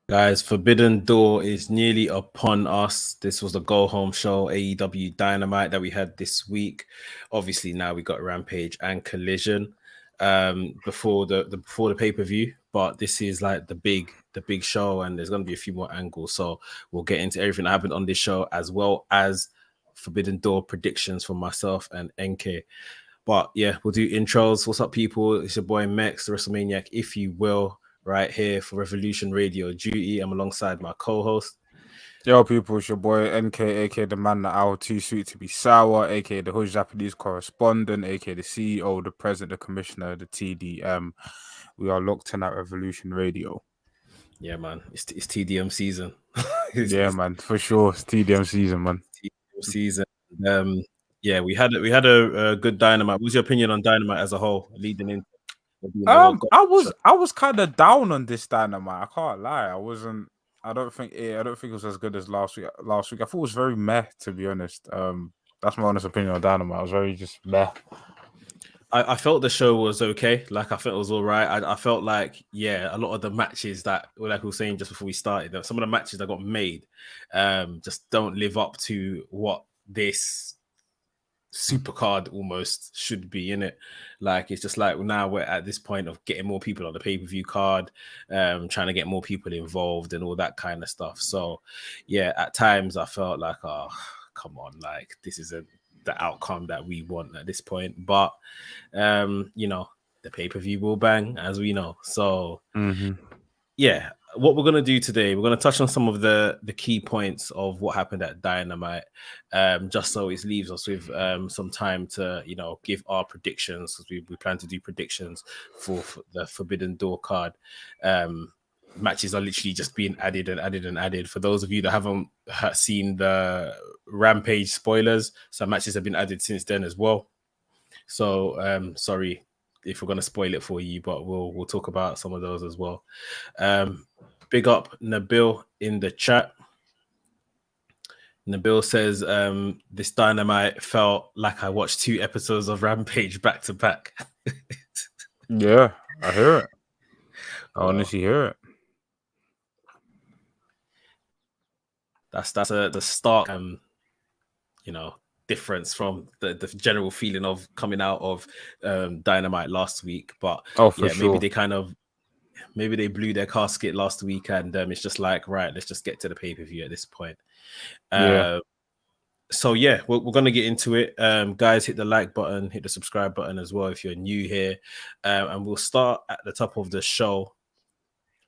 Guys, Forbidden Door is nearly upon us. This was the go-home show, AEW Dynamite, that we had this week. Obviously, now we got Rampage and Collision before the pay-per-view. But this is like the big show, and there's going to be a few more angles. So we'll get into everything that happened on this show, as well as Forbidden Door predictions from myself and NK. But yeah, we'll do intros. What's up, people? It's your boy Mekz, the WrestleManiac, if you will. Right here for Revolution Radio Duty. I'm alongside my co-host. Yo, people, it's your boy NK, aka the man that hour too sweet to be sour, aka the Hood Japanese correspondent, aka the CEO, the president, the commissioner, the TDM. We are locked in at Revolution Radio. Yeah, man, it's TDM season. Man, for sure, it's TDM season, man. TDM season. Yeah, we had a good Dynamite. What's your opinion on Dynamite as a whole, leading in? I was kind of down on this Dynamite. I can't lie. I don't think it was as good as last week. I thought it was very meh, to be honest. That's my honest opinion on Dynamite. I was very just meh. I felt the show was okay. Like, I felt it was all right. I felt like, a lot of the matches that, like we were saying just before we started, some of the matches that got made just don't live up to what this super card almost should be in it. Like, it's just like now we're at this point of getting more people on the pay-per-view card, trying to get more people involved and all that kind of stuff. So yeah, at times I felt like, oh, come on, like this isn't the outcome that we want at this point. But the pay-per-view will bang, as we know. So yeah, what we're going to do today, we're going to touch on some of the key points of what happened at Dynamite, just so it leaves us with some time to, give our predictions, because we plan to do predictions for the Forbidden Door card. Matches are literally just being added and added and added. For those of you that haven't seen the Rampage spoilers, some matches have been added since then as well. So sorry if we're going to spoil it for you, but we'll talk about some of those as well. Big up Nabil in the chat. Nabil says, this Dynamite felt like I watched 2 episodes of Rampage back to back. Yeah, I hear it. I honestly hear it. That's the stark, difference from the general feeling of coming out of Dynamite last week. But sure. Maybe they blew their casket last week, and it's just like, right, let's just get to the pay-per-view at this point. So yeah, we're going to get into it. Guys, hit the like button, hit the subscribe button as well if you're new here. And we'll start at the top of the show,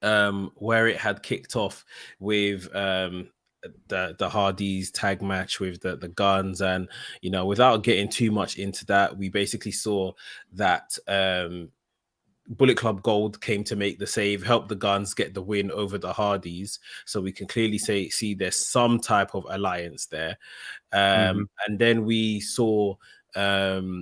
where it had kicked off with the Hardys tag match with the Guns. And, without getting too much into that, we basically saw that Bullet Club Gold came to make the save, help the Guns get the win over the Hardys. So we can clearly see there's some type of alliance there. And then we saw, FTR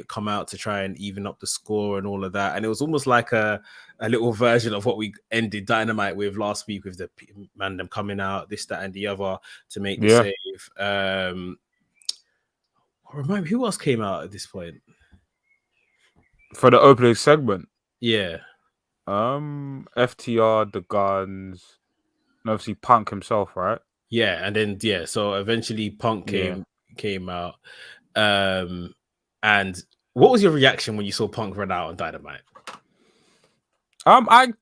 come out to try and even up the score and all of that. And it was almost like a little version of what we ended Dynamite with last week, with the man them coming out, this, that, and the other to make the save. Remind me, who else came out at this point? For the opening segment? Yeah. FTR, the Guns, and obviously Punk himself, right? Yeah, and then so eventually Punk came out. And what was your reaction when you saw Punk run out on Dynamite? I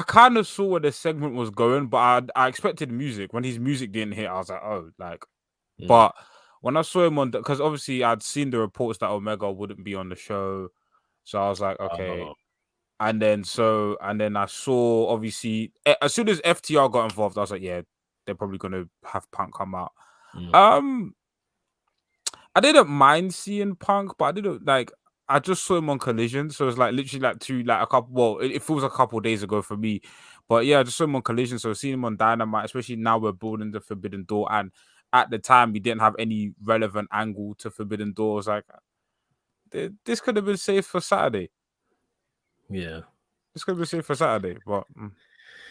kind of saw where the segment was going, but I expected music. When his music didn't hit, I was like, oh, like. But when I saw him on, because obviously I'd seen the reports that Omega wouldn't be on the show, so I was like, okay. And then I saw, obviously, as soon as FTR got involved, I was like, yeah, they're probably gonna have Punk come out. I didn't mind seeing Punk, but I I just saw him on Collision, so it's like literally like a couple. Well, it feels like a couple of days ago for me, but yeah, I just saw him on Collision. So seeing him on Dynamite, especially now we're building the Forbidden Door, and at the time we didn't have any relevant angle to Forbidden Door. I was like, this could have been saved for Saturday. Yeah, this could have been saved for Saturday, but.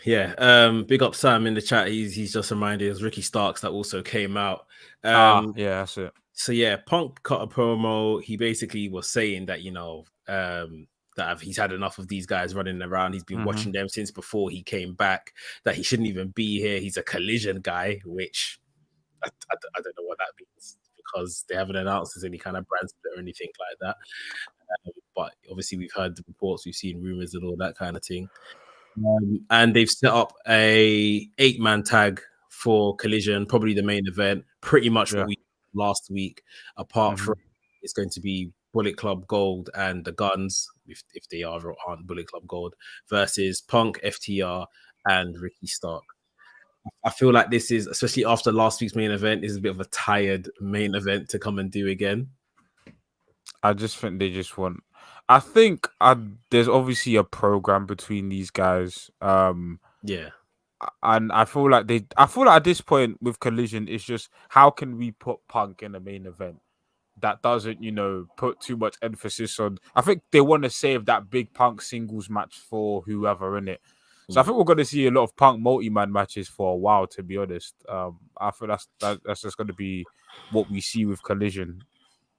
Yeah, big up Sam in the chat. He's just reminded us Ricky Starks that also came out. Yeah, that's it. So yeah, Punk cut a promo. He basically was saying that that he's had enough of these guys running around. He's been watching them since before he came back. That he shouldn't even be here. He's a Collision guy, which I don't know what that means because they haven't announced there's any kind of brand split or anything like that. But obviously we've heard the reports, we've seen rumors and all that kind of thing. And they've set up a 8-man tag for Collision, probably the main event, pretty much what we did last week, apart from it's going to be Bullet Club Gold and the Guns, if they are or aren't Bullet Club Gold, versus Punk, FTR, and Ricky Stark. I feel like this is, especially after last week's main event, is a bit of a tired main event to come and do again. I just think they just want. I think there's obviously a program between these guys. Yeah. And I feel like at this point with Collision, it's just how can we put Punk in the main event that doesn't, put too much emphasis on. I think they want to save that big Punk singles match for whoever in it. So I think we're going to see a lot of Punk multi-man matches for a while, to be honest. I feel that's just going to be what we see with Collision.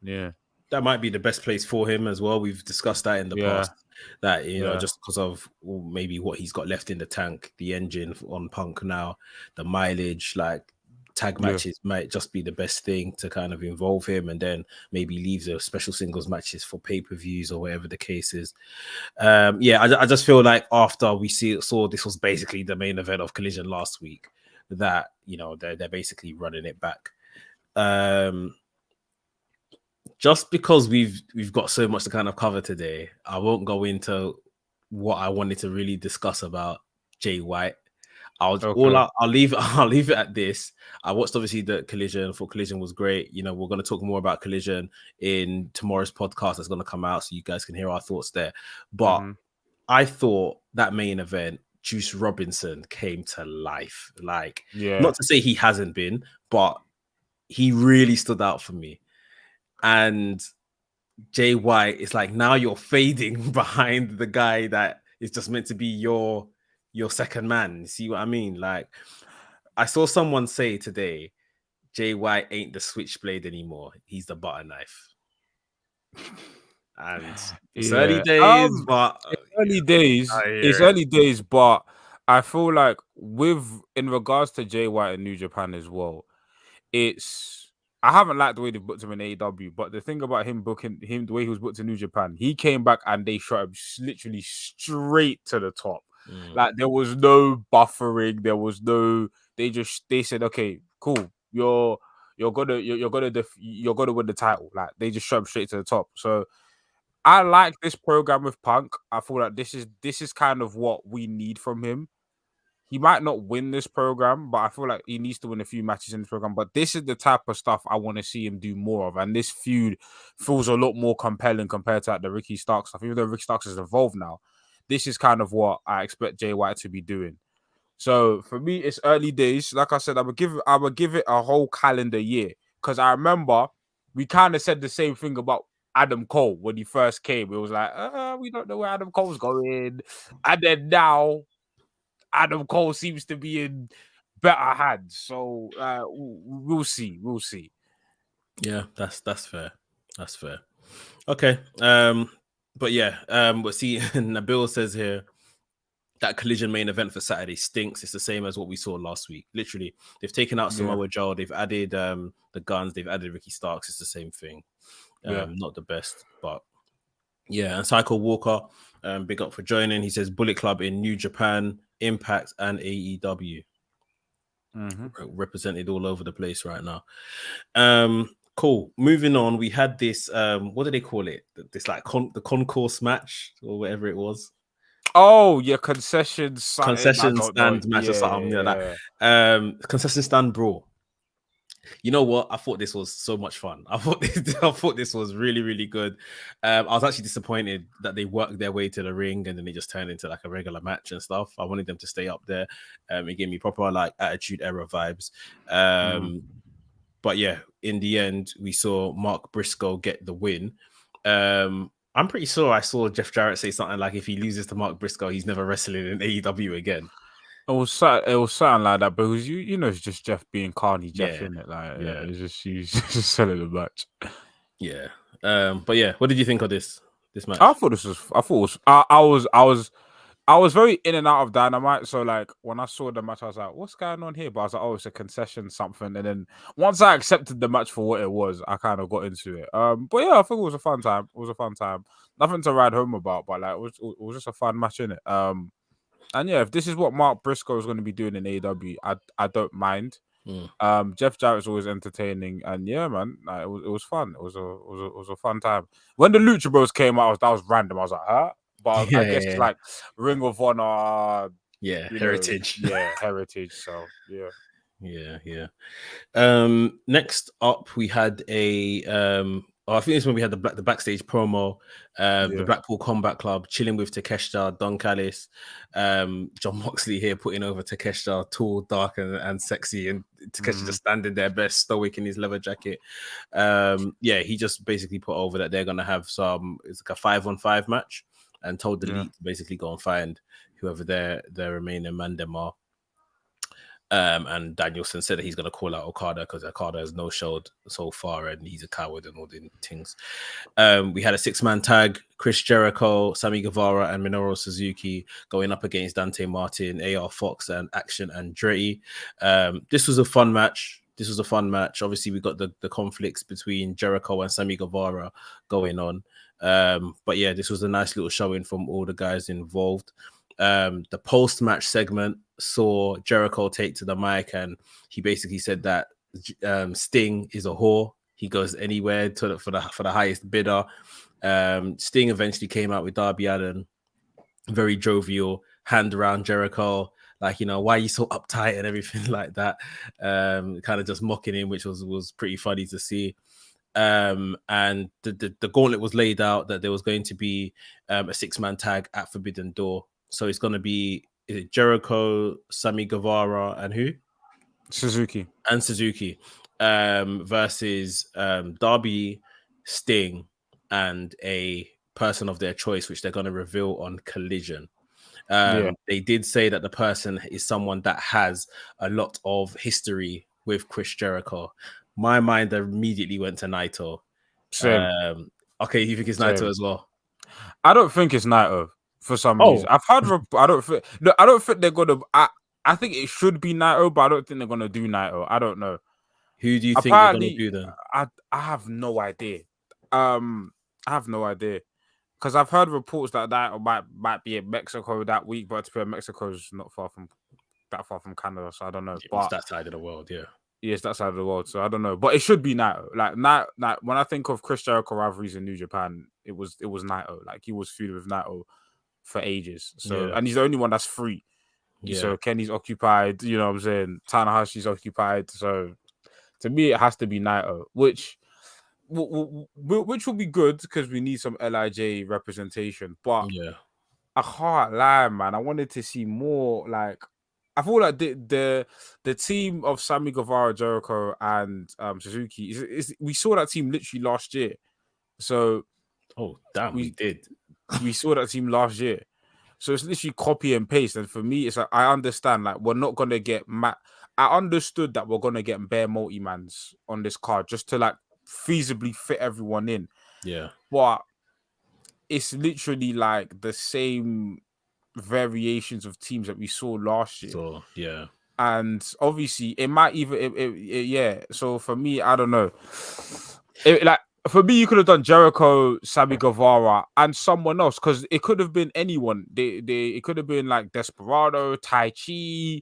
Yeah. That might be the best place for him as well. We've discussed that in the past. That just because of maybe what he's got left in the tank, the engine on Punk now, the mileage, like tag matches might just be the best thing to kind of involve him, and then maybe leave the special singles matches for pay-per-views or whatever the case is. I just feel like after we saw this was basically the main event of Collision last week, that they're basically running it back. Just because we've got so much to kind of cover today, I won't go into what I wanted to really discuss about Jay White. I'll leave it at this. I watched obviously the Collision. For Collision was great. We're going to talk more about Collision in tomorrow's podcast that's going to come out, so you guys can hear our thoughts there. But I thought that main event, Juice Robinson came to life. Like, not to say he hasn't been, but he really stood out for me. And Jay White is like, now you're fading behind the guy that is just meant to be your second man. See what I mean? Like, I saw someone say today, Jay White ain't the switchblade anymore. He's the butter knife. And it's early days, but it's early days, but I feel like in regards to Jay White and New Japan as well, I haven't liked the way they booked him in AEW, but the thing about him booking him, the way he was booked in New Japan, he came back and they shot him literally straight to the top. Like, there was no buffering, there was no. They said, okay, cool, you're gonna win the title. Like, they just shot him straight to the top. So I like this program with Punk. I feel like this is kind of what we need from him. He might not win this program, but I feel like he needs to win a few matches in this program. But this is the type of stuff I want to see him do more of. And this feud feels a lot more compelling compared to the Ricky Starks stuff. Even though Ricky Starks is involved now, this is kind of what I expect Jay White to be doing. So for me, it's early days. Like I said, I would give it a whole calendar year. Because I remember we kind of said the same thing about Adam Cole when he first came. It was like, we don't know where Adam Cole's going. And then now Adam Cole seems to be in better hands. So we'll see. Yeah, that's fair. That's fair. Okay. But yeah, but see, Nabil says here that Collision main event for Saturday stinks. It's the same as what we saw last week. Literally, they've taken out Samoa Joe, they've added the Guns, they've added Ricky Starks. It's the same thing. Not the best, but yeah. And Psycho Walker, big up for joining. He says Bullet Club in New Japan, Impact, and AEW. Represented all over the place right now. Cool. Moving on, we had this what do they call it? This like the concourse match or whatever it was. Oh yeah, concession stand match or something like that. Concession stand brawl. You know what? I thought this was so much fun. I thought this was really, really good. I was actually disappointed that they worked their way to the ring and then they just turned into like a regular match and stuff. I wanted them to stay up there. It gave me proper like Attitude Era vibes. But yeah, in the end, we saw Mark Briscoe get the win. I'm pretty sure I saw Jeff Jarrett say something like, if he loses to Mark Briscoe, he's never wrestling in AEW again. It was something like that, because you know, it's just Jeff being Carney Jeff, Yeah. in it. Like, Yeah. it's just he's just selling the match. Yeah. But yeah, what did you think of this match? I thought I was very in and out of Dynamite. So like when I saw the match, I was like, what's going on here? But I was like, oh, it's a concession, something. And then once I accepted the match for what it was, I kind of got into it. But yeah, I think it was a fun time. It was a fun time. Nothing to ride home about, but like it was just a fun match, innit? And yeah, if this is what Mark Briscoe is going to be doing in AEW, I don't mind. Jeff Jarrett's always entertaining, and yeah, man, like, it was fun. It was a fun time. When the Lucha Bros came out, that was random. I was like, huh? But I guess it's like Ring of Honor, heritage. Heritage. So yeah. Next up, we had a I think this is when we had the backstage promo. The Blackpool Combat Club chilling with Takeshita, Don Callis, John Moxley here putting over Takeshita, tall, dark, and sexy, and Takeshita just standing there, best stoic in his leather jacket. He just basically put over that they're gonna have it's like a 5-on-5 match, and told the Elite to basically go and find whoever their remaining mandem are. And Danielson said that he's going to call out Okada because Okada has no showed so far and he's a coward and all the things. We had a 6-man tag: Chris Jericho, Sammy Guevara, and Minoru Suzuki going up against Dante Martin, AR Fox, and Action Andretti. This was a fun match. Obviously, we got the conflicts between Jericho and Sammy Guevara going on. But yeah, this was a nice little showing from all the guys involved. The post-match segment saw Jericho take to the mic, and he basically said that Sting is a whore. He goes anywhere for the highest bidder. Sting eventually came out with Darby Allin, very jovial, hand around Jericho, like, why are you so uptight and everything like that. Kind of just mocking him, which was pretty funny to see. And the gauntlet was laid out that there was going to be a 6-man tag at Forbidden Door. So it's going to be Jericho, Sammy Guevara, and who? Suzuki. Versus Darby, Sting, and a person of their choice, which they're going to reveal on Collision. They did say that the person is someone that has a lot of history with Chris Jericho. My mind immediately went to Naito. Same. Okay, you think it's Naito as well? I don't think it's Naito for some reason. I've heard. I don't think they're gonna. I think it should be Naito, but I don't think they're gonna do Naito. I don't know. Who do you think they're gonna do then? I have no idea. I have no idea, because I've heard reports that Naito might be in Mexico that week, but to be Mexico's not that far from Canada, so I don't know. It's that side of the world, yeah. Yeah, it's that side of the world, so I don't know. But it should be Naito. Like when I think of Chris Jericho rivalries in New Japan, it was Naito. Like, he was feuding with Naito for ages. So and he's the only one that's free. So Kenny's occupied, you know what I'm saying? Tanahashi's occupied. So to me, it has to be Naito, which will be good because we need some LIJ representation. But I can't lie, man. I wanted to see more. Like, I feel like the team of Sammy Guevara, Jericho, and Suzuki we saw that team literally last year. So we did. We saw that team last year. So it's literally copy and paste. And for me, it's like, I understand, like, we're not gonna get I understood that we're gonna get bare multi-mans on this card just to like feasibly fit everyone in. Yeah. But it's literally like the same variations of teams that we saw last year. So and obviously it might even so for me, I don't know, for me, you could have done Jericho, Sammy Guevara, and someone else, because it could have been anyone. It could have been like Desperado, Tai Chi,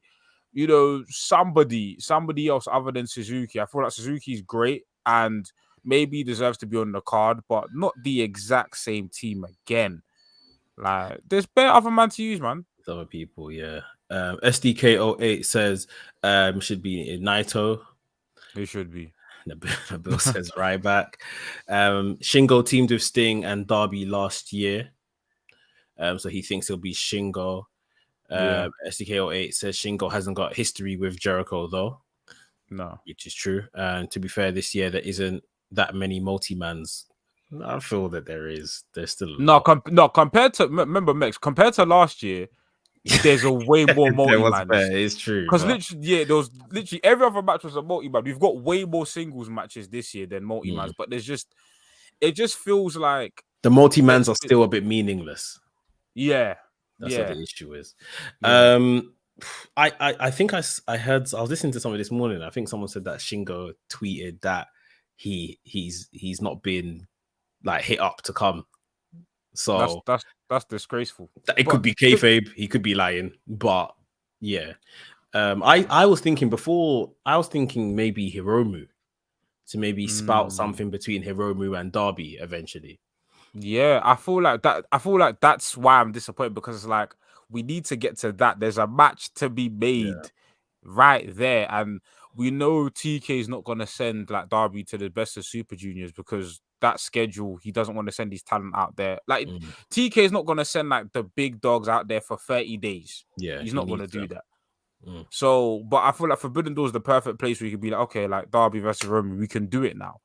somebody else other than Suzuki. I feel like Suzuki's great and maybe deserves to be on the card, but not the exact same team again. Like, there's better other man to use, man. There's other people, yeah. SDK08 says should be Naito. It should be. Nabil says right back. Shingo teamed with Sting and Darby last year. So he thinks it'll be Shingo. SDK08 says Shingo hasn't got history with Jericho though. No. Which is true. And to be fair, this year there isn't that many multi-mans. I feel that there is. There's still a lot. Compared to remember Mekz, compared to last year, there's a way more multi-mans. It's true. Because literally, there was literally every other match was a multi-man. We've got way more singles matches this year than multi-mans, but it just feels like the multi-mans are still a bit meaningless. Yeah. That's what the issue is. Yeah. I think I heard, I was listening to somebody this morning. I think someone said that Shingo tweeted that he's not been like hit up to come. So that's disgraceful. It could be kayfabe, he could be lying, but yeah. I was thinking maybe Hiromu to maybe spout something between Hiromu and Darby eventually. Yeah, I feel like that's why I'm disappointed, because it's like we need to get to that. There's a match to be made right there, and we know TK is not gonna send like Darby to the best of Super Juniors because that schedule, he doesn't want to send his talent out there. Like TK is not gonna send like the big dogs out there for 30 days. Yeah, he's not gonna do that. So, but I feel like Forbidden Door is the perfect place where you could be like, okay, like Darby versus Roman, we can do it now.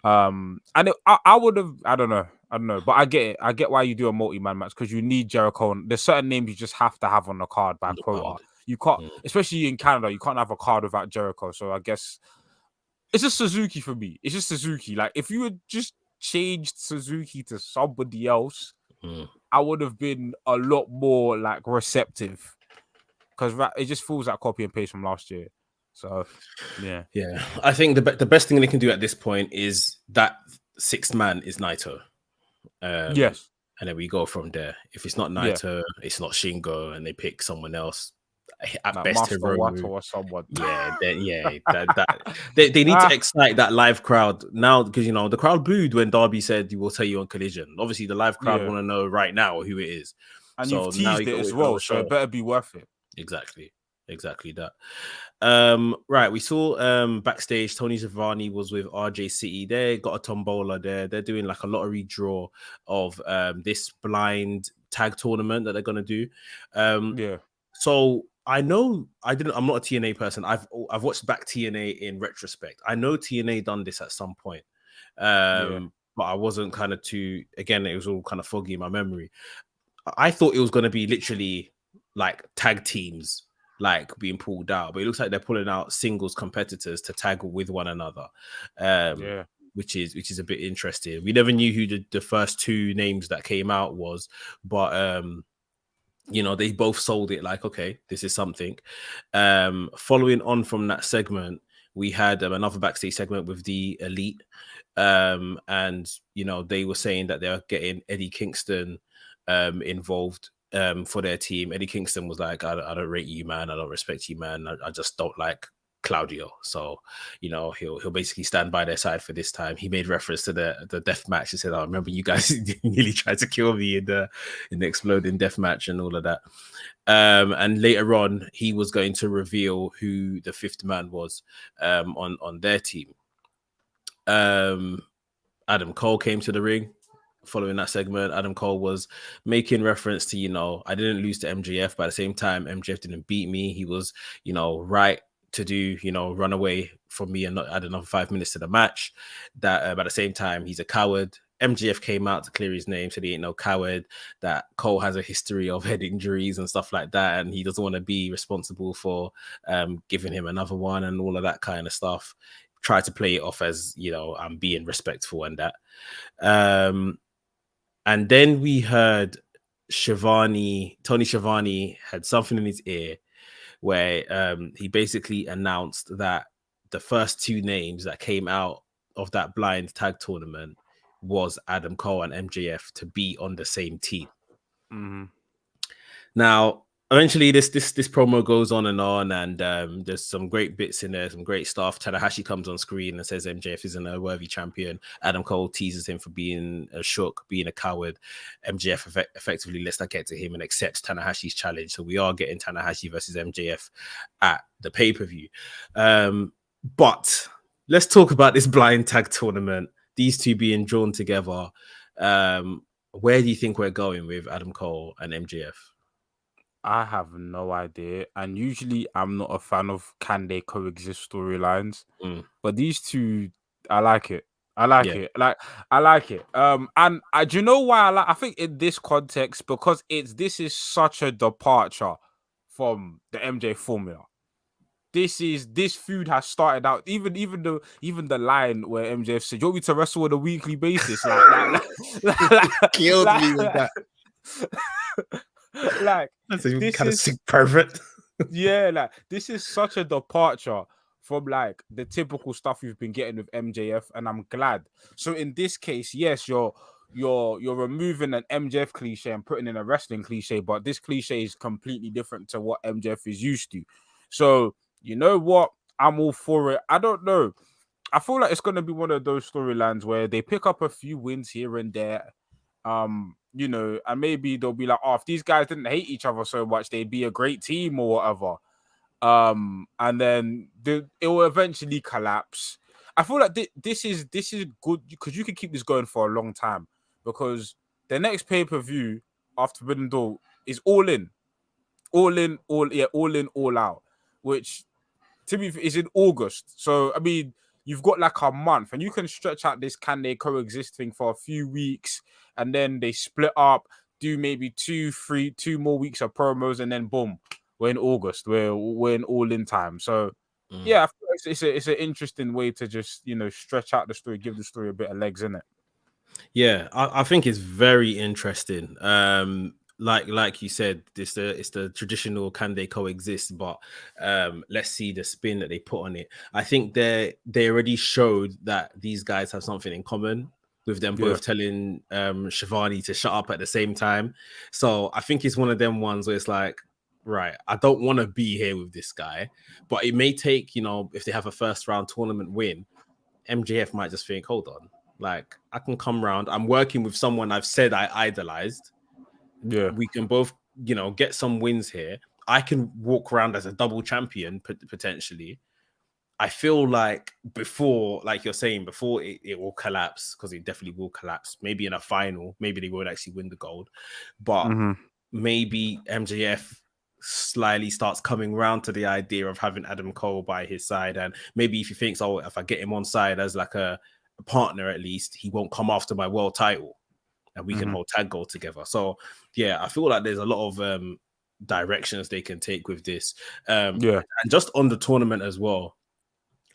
And I would have, I don't know, but I get it. I get why you do a multi-man match, because you need Jericho. There's certain names you just have to have on the card by quota. You can't, especially in Canada, you can't have a card without Jericho. So I guess it's just Suzuki for me. It's just Suzuki. Like if you had just changed Suzuki to somebody else, I would have been a lot more like receptive, because it just feels like copy and paste from last year. So, yeah. I think the best thing they can do at this point is that sixth man is Naito. Yes. And then we go from there. If it's not Naito, it's not Shingo, and they pick someone else. At like best, Hiromu or someone. They need to excite that live crowd now, because the crowd booed when Darby said he will tell you on Collision. Obviously, the live crowd want to know right now who it is, and you've teased it as well, so it better be worth it. Exactly that. Right, we saw backstage Tony Schiavone was with RJ City. They got a tombola there. They're doing like a lottery draw of this blind tag tournament that they're gonna do. So I'm not a TNA person. I've watched back TNA in retrospect. I know TNA done this at some point, but I wasn't kind of too. Again, it was all kind of foggy in my memory. I thought it was going to be literally like tag teams like being pulled out, but it looks like they're pulling out singles competitors to tag with one another. Which is a bit interesting. We never knew who the first two names that came out was, but they both sold it like, okay, this is something. Following on from that segment, we had another backstage segment with the Elite, and they were saying that they're getting Eddie Kingston involved for their team. Eddie Kingston was like, I don't rate you, man. I don't respect you, man. I just don't like Claudio. So, he'll basically stand by their side for this time. He made reference to the death match. He said, I remember you guys nearly tried to kill me in the exploding death match and all of that. And later on, he was going to reveal who the fifth man was on their team. Adam Cole came to the ring. Following that segment, Adam Cole was making reference to, I didn't lose to MJF, but at the same time, MJF didn't beat me. He was, right to do, run away from me and not add another 5 minutes to the match. That, but at the same time, he's a coward. MJF came out to clear his name, so he ain't no coward. That Cole has a history of head injuries and stuff like that, and he doesn't want to be responsible for giving him another one and all of that kind of stuff. Try to play it off as, I'm being respectful and that. And then we heard Tony Schiavone had something in his ear where he basically announced that the first two names that came out of that blind tag tournament was Adam Cole and MJF to be on the same team. Now, eventually this promo goes on, and there's some great bits in there, some great stuff. Tanahashi comes on screen and says MJF isn't a worthy champion. Adam Cole teases him for being a shook, being a coward. MJF effectively lets that get to him and accepts Tanahashi's challenge. So we are getting Tanahashi versus MJF at the pay-per-view. But let's talk about this blind tag tournament. These two being drawn together. Where do you think we're going with Adam Cole and MJF? I have no idea. And usually I'm not a fan of can they coexist storylines. Mm, But these two, I like it. I like yeah, it. Like I like it. And do you know why I like? I think in this context, because this is such a departure from the MJ formula. This feud has started out even the line where MJF said, "You want me to wrestle on a weekly basis?" killed me with that. Like That's a this kind of is sick pervert. yeah, like this is such a departure from like the typical stuff we've been getting with MJF, and I'm glad. So in this case, yes, you're removing an MJF cliche and putting in a wrestling cliche, but this cliche is completely different to what MJF is used to. So you know what? I'm all for it. I don't know. I feel like it's gonna be one of those storylines where they pick up a few wins here and there. And maybe they'll be like, oh, if these guys didn't hate each other so much, they'd be a great team or whatever. And then it will eventually collapse. I feel like this is good because you can keep this going for a long time, because the next pay-per-view after Forbidden Door is all in, all out, which to me is in August. So I mean, you've got like a month, and you can stretch out this can they coexist thing for a few weeks, and then they split up, do maybe 2 more weeks of promos, and then boom, we're in August. We're in all in time. So yeah, I feel like it's an interesting way to just stretch out the story, give the story a bit of legs in it. Yeah, I think it's very interesting. Like you said, it's the traditional can they coexist, but let's see the spin that they put on it. I think they already showed that these guys have something in common, with them both telling Shivani to shut up at the same time. So I think it's one of them ones where it's like, right, I don't want to be here with this guy, but it may take, if they have a first round tournament win, MJF might just think, hold on, like I can come round. I'm working with someone I've said I idolized. Yeah. We can both, get some wins here. I can walk around as a double champion potentially. I feel like before, like you're saying, before it will collapse, because it definitely will collapse. Maybe in a final, maybe they won't actually win the gold, but maybe MJF slyly starts coming around to the idea of having Adam Cole by his side, and maybe if he thinks, oh, if I get him on side as like a partner, at least he won't come after my world title, and we can hold tag gold together. So yeah, I feel like there's a lot of directions they can take with this. And just on the tournament as well,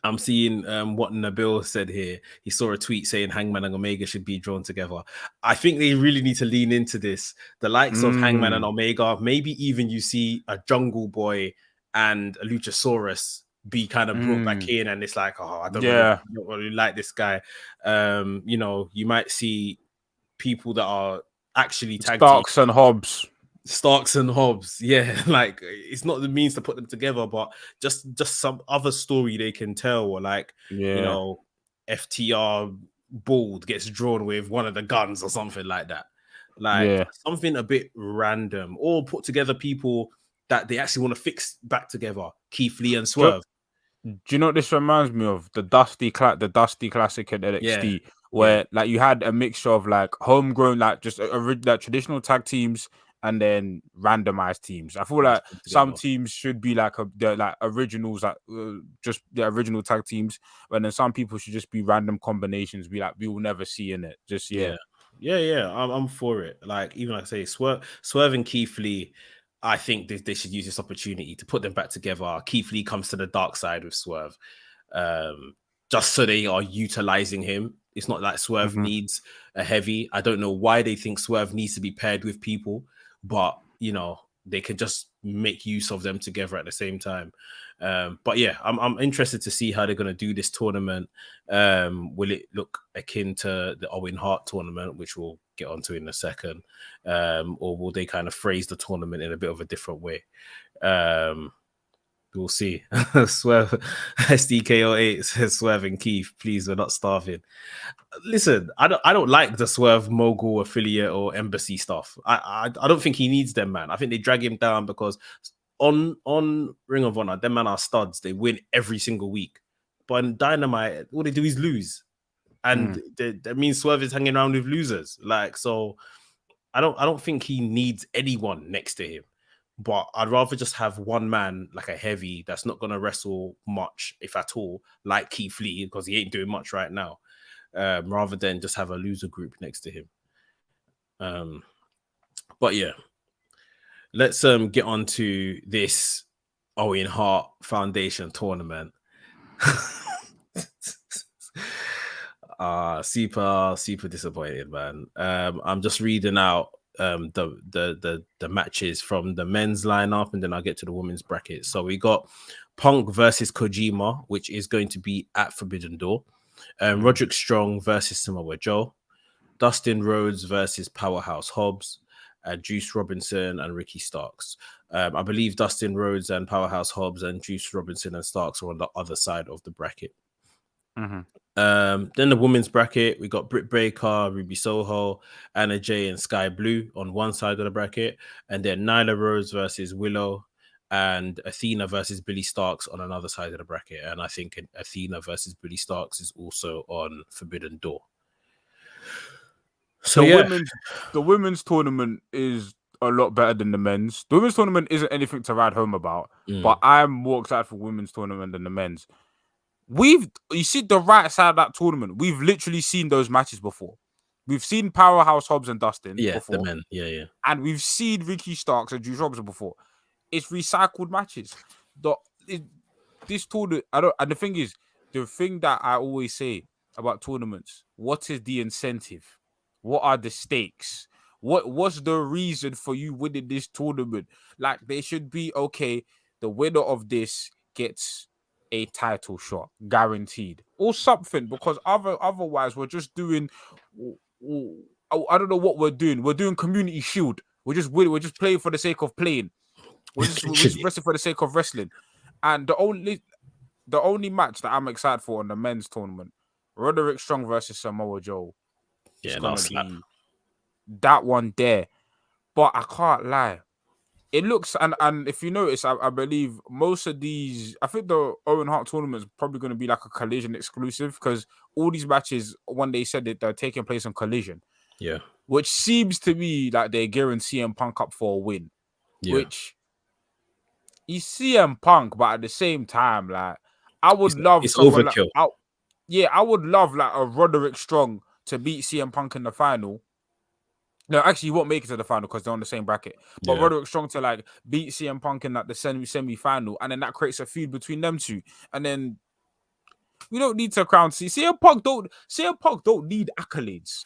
I'm seeing what Nabil said here. He saw a tweet saying Hangman and Omega should be drawn together. I think they really need to lean into this. The likes of Hangman and Omega, maybe even you see a Jungle Boy and a Luchasaurus be kind of brought back in, and it's like, oh, I don't really like this guy. You might see people that are actually tag Starks and Hobbs. Starks and Hobbs, yeah, like it's not the means to put them together, but just some other story they can tell, or like FTR Bald gets drawn with one of the guns or something like that, like something a bit random, or put together people that they actually want to fix back together, Keith Lee and Swerve. Do you know what this reminds me of? The Dusty Classic at NXT, where like you had a mixture of like homegrown, like just like traditional tag teams, and then randomized teams. I feel like some teams should be like they're like originals, like just the original tag teams, and then some people should just be random combinations. Be like we will never see in it. Just yeah. I'm for it. Like even like I say, Swerve and Keith Lee, I think they should use this opportunity to put them back together. Keith Lee comes to the dark side with Swerve, just so they are utilizing him. It's not like Swerve needs a heavy. I don't know why they think Swerve needs to be paired with people, but they can just make use of them together at the same time. But yeah, I'm interested to see how they're going to do this tournament. Will it look akin to the Owen Hart tournament, which we'll get onto in a second, or will they kind of phrase the tournament in a bit of a different way? We'll see. Swerve SDKO8 says Swerve and Keith, please, we're not starving. Listen, I don't like the Swerve mogul affiliate or embassy stuff. I don't think he needs them, man. I think they drag him down because on Ring of Honor, them man are studs. They win every single week. But in Dynamite, all they do is lose. And that means Swerve is hanging around with losers. Like, so I don't think he needs anyone next to him. But I'd rather just have one man, like a heavy, that's not going to wrestle much, if at all, like Keith Lee, because he ain't doing much right now, rather than just have a loser group next to him. But yeah, let's get on to this Owen Hart Foundation tournament. Super disappointed, man. I'm just reading out the matches from the men's lineup, and then I'll get to the women's bracket. So we got Punk versus Kojima, which is going to be at Forbidden Door. Roderick Strong versus Samoa Joe. Dustin Rhodes versus Powerhouse Hobbs. Juice Robinson and Ricky Starks. I believe Dustin Rhodes and Powerhouse Hobbs and Juice Robinson and Starks are on the other side of the bracket. Then the women's bracket, we got Britt Baker, Ruby Soho, Anna Jay, and Sky Blue on one side of the bracket, and then Nyla Rose versus Willow, and Athena versus Billy Starks on another side of the bracket. And I think Athena versus Billy Starks is also on Forbidden Door. So the women's tournament is a lot better than the men's. The women's tournament isn't anything to ride home about, but I'm more excited for women's tournament than the men's. You see the right side of that tournament. We've literally seen those matches before. We've seen Powerhouse Hobbs and Dustin before. The men, yeah. And we've seen Ricky Starks and Juice Robinson before. It's recycled matches. This tournament, and the thing is, the thing that I always say about tournaments, what is the incentive? What are the stakes? What's the reason for you winning this tournament? Like, they should be, okay, the winner of this gets a title shot, guaranteed, or something, because otherwise we're just doing, I don't know what we're doing. We're doing Community Shield. We're just playing for the sake of playing. We're just wrestling for the sake of wrestling. And the only match that I'm excited for in the men's tournament, Roderick Strong versus Samoa Joe. Yeah, it's gonna be that one there. But I can't lie. It looks, and if you notice, I believe most of these, I think the Owen Hart tournament is probably going to be like a Collision exclusive, because all these matches, when they said that they're taking place on Collision, which seems to me like they're gearing CM Punk up for a win, which he's CM Punk, but at the same time, like, I would love overkill. I would love like a Roderick Strong to beat CM Punk in the final. No, actually, you won't make it to the final because they're on the same bracket. But Roderick Strong to like beat CM Punk in like the semi-final, and then that creates a feud between them two. And then we don't need to crown CM Punk don't need accolades.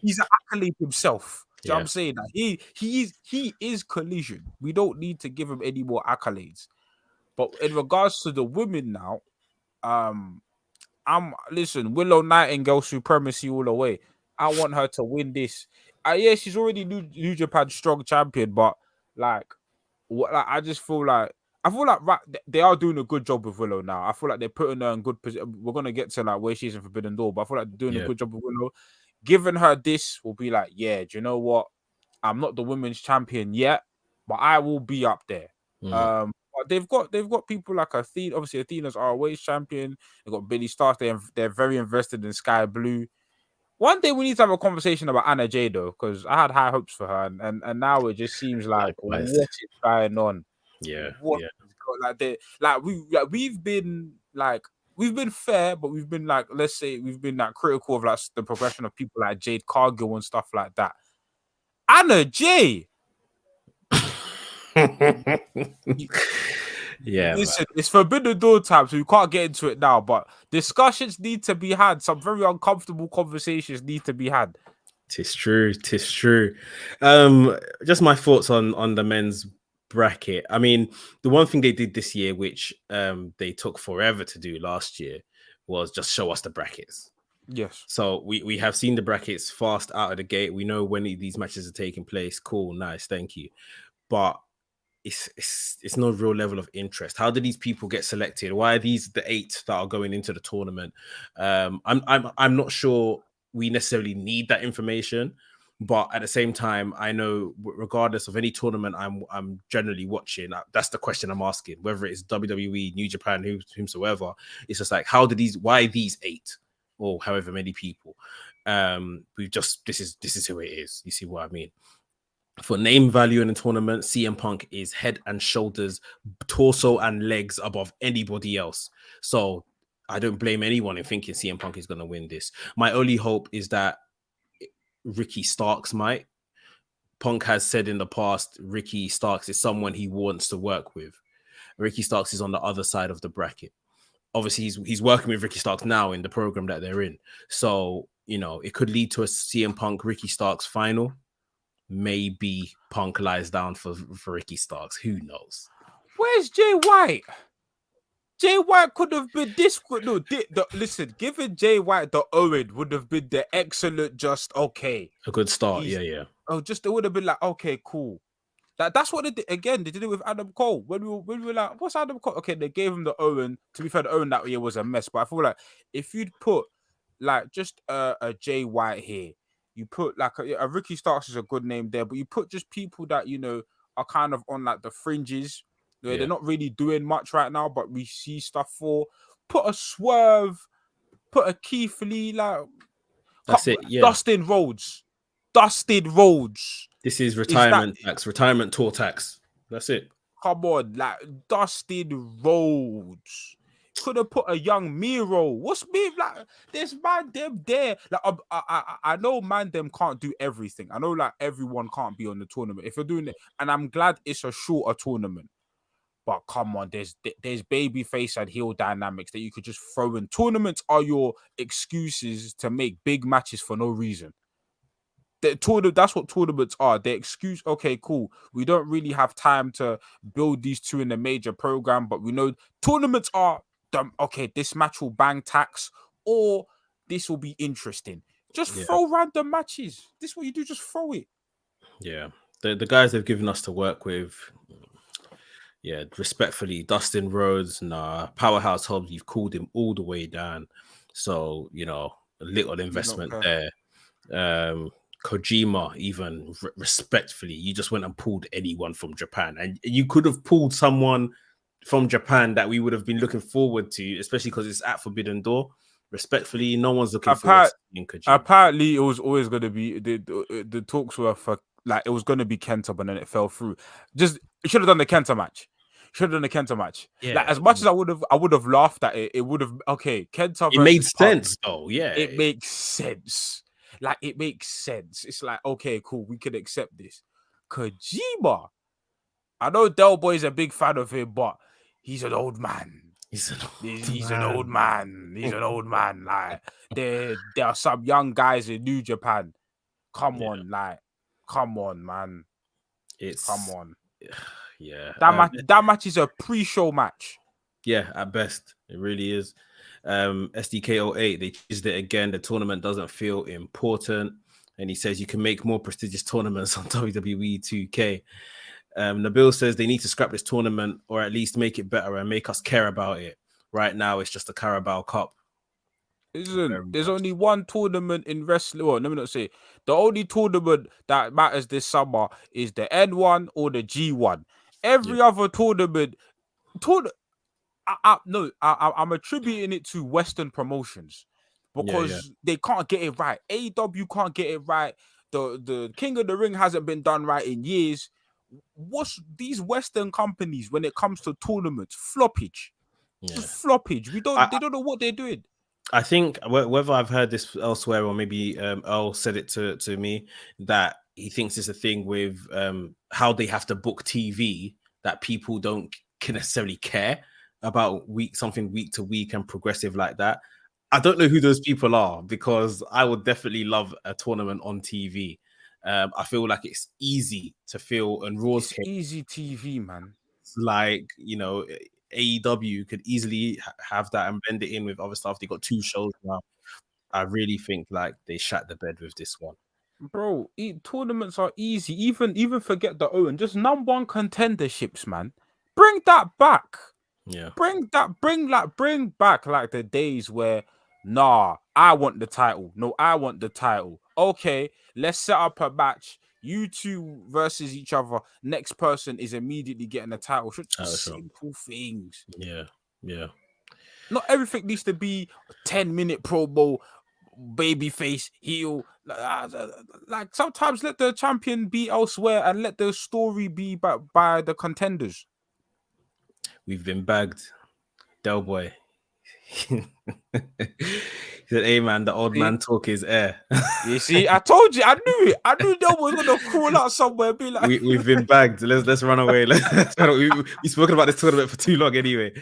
He's an accolade himself. Do you know what I'm saying? Like, he is Collision. We don't need to give him any more accolades. But in regards to the women now, listen, Willow Nightingale supremacy all the way. I want her to win this. She's already New Japan strong champion, but I just feel like they are doing a good job with Willow now. I feel like they're putting her in good position. We're gonna get to like where she's in Forbidden Door, but I feel like they're doing a good job with Willow. Giving her this will be like, do you know what? I'm not the women's champion yet, but I will be up there. But they've got people like Athena. Obviously, Athena's ROH champion. They've got Billy Starks. They're very invested in Sky Blue. One day we need to have a conversation about Anna Jay though, because I had high hopes for her, and now it just seems like what is going on? We've been fair, but we've been like, let's say we've been like critical of like the progression of people like Jade Cargill and stuff like that. Anna Jay. Listen, it's Forbidden Door time, so you can't get into it now, but discussions need to be had. Some very uncomfortable conversations need to be had. Tis true. Just my thoughts on the men's bracket. I mean, the one thing they did this year, which they took forever to do last year, was just show us the brackets. Yes. So we have seen the brackets fast out of the gate. We know when these matches are taking place. Cool, nice, thank you. But it's no real level of interest. How do these people get selected? Why are these the 8 that are going into the tournament? I'm not sure we necessarily need that information, But at the same time, I know regardless of any tournament I'm generally watching, that's the question I'm asking. Whether it's WWE, New Japan, whomsoever, it's just like, why these 8 or however many people? This is who it is. You see what I mean? For name value in the tournament, CM Punk is head and shoulders, torso and legs above anybody else. So I don't blame anyone in thinking CM Punk is going to win this. My only hope is that Ricky Starks might. Punk has said in the past, Ricky Starks is someone he wants to work with. Ricky Starks is on the other side of the bracket. Obviously, he's working with Ricky Starks now in the program that they're in. So, it could lead to a CM Punk Ricky Starks final. Maybe Punk lies down for Ricky Starks. Who knows? Where's Jay White? Jay White could have been this. No, listen, giving Jay White the Owen would have been the excellent, just okay. A good start. Yeah. Oh, it would have been like, okay, cool. That's what they did. Again, they did it with Adam Cole. When we were like, what's Adam Cole? Okay, they gave him the Owen. To be fair, the Owen that year was a mess. But I feel like if you'd put like just a Jay White here, you put like a Ricky Starks is a good name there, but you put just people that are kind of on like the fringes. They're not really doing much right now, but we see stuff for. Put a Swerve, put a Keith Lee, like that's it. Yeah, Dustin Rhodes. This is retirement tax, retirement tour tax. That's it. Come on, like Dustin Rhodes. Could have put a young Miro. What's me like? There's man them there. Like I know man them can't do everything. I know like everyone can't be on the tournament if you're doing it, and I'm glad it's a shorter tournament. But come on, there's babyface and heel dynamics that you could just throw in. Tournaments are your excuses to make big matches for no reason. That's what tournaments are. The excuse, okay, cool. We don't really have time to build these two in a major program, but we know tournaments are okay, this match will bang tax or this will be interesting. Just throw random matches. This is what you do, just throw it. Yeah. The guys they've given us to work with, respectfully, Dustin Rhodes, Powerhouse Hobbs, you've cooled him all the way down. So, a little investment there. Kojima, even respectfully, you just went and pulled anyone from Japan, and you could have pulled someone from Japan that we would have been looking forward to, especially because it's at Forbidden Door. Respectfully, no one's looking forward to Kojima. Apparently, it was always going to be the talks were for like it was going to be Kenta, but then it fell through. It should have done the Kenta match. Yeah, like as much as I would have laughed at it. It would have Kenta. It made sense though. Yeah, it makes sense. Like it makes sense. It's like okay, cool. We can accept this. Kojima. I know Del Boy is a big fan of him, but he's an old man. He's an old man. Like there are some young guys in New Japan. Come on, man. Come on. Yeah. That match is a pre-show match. Yeah, at best. It really is. SDK08, they used it again. The tournament doesn't feel important. And he says you can make more prestigious tournaments on WWE 2K. Nabil says they need to scrap this tournament or at least make it better and make us care about it. Right now, it's just a Carabao Cup. There's only one tournament in wrestling. Well, let me not say the only tournament that matters this summer is the N1 or the G1. Every other tournament, I'm attributing it to Western promotions because they can't get it right. AEW can't get it right. The King of the Ring hasn't been done right in years. What's these Western companies when it comes to tournaments? Floppage. Just floppage. They don't know what they're doing. I think whether I've heard this elsewhere or maybe Earl said it to me that he thinks it's a thing with how they have to book TV that people don't necessarily care about something week to week and progressive like that. I don't know who those people are because I would definitely love a tournament on TV. I feel like it's easy to feel and Raw's easy TV, man. It's like, AEW could easily have that and blend it in with other stuff. They got 2 shows now. I really think like they shat the bed with this one. Bro, tournaments are easy. Even forget the Owen. Just number 1 contenderships, man. Bring that back. Yeah. Bring back like the days where I want the title. No, I want the title. okay, let's set up a match. You two versus each other. Next person is immediately getting a title. Oh, sure. Simple things. Yeah. Yeah. Not everything needs to be a 10-minute promo, babyface, heel. Like sometimes let the champion be elsewhere and let the story be by the contenders. We've been bagged. Del Boy. He said, hey man, the old man talk is air. You see, I told you, I knew it. I knew Del was gonna crawl out somewhere and be like, we've been bagged. Let's run away. We've spoken about this tournament for too long anyway.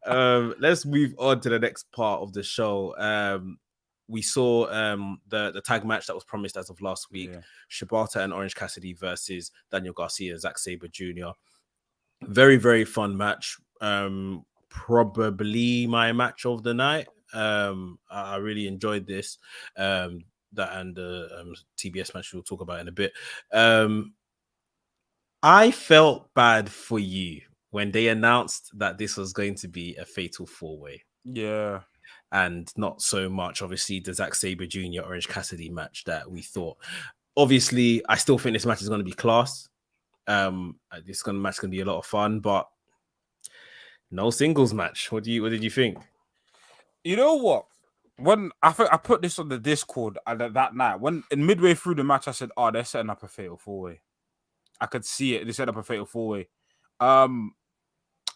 Let's move on to the next part of the show. We saw the tag match that was promised as of last week. Yeah. Shibata and Orange Cassidy versus Daniel Garcia and Zack Sabre Jr. Very, very fun match. Probably my match of the night. I really enjoyed this. That and the TBS match we'll talk about in a bit. I felt bad for you when they announced that this was going to be a fatal four-way. Yeah. And not so much, obviously, the Zack Sabre Jr. Orange Cassidy match that we thought. Obviously, I still think this match is going to be class. This match is going to be a lot of fun, but no singles match. What did you think? You know what? When I put this on the Discord that night, when in midway through the match, I said, "Oh, they're setting up a fatal four-way." I could see it. They set up a fatal four-way. And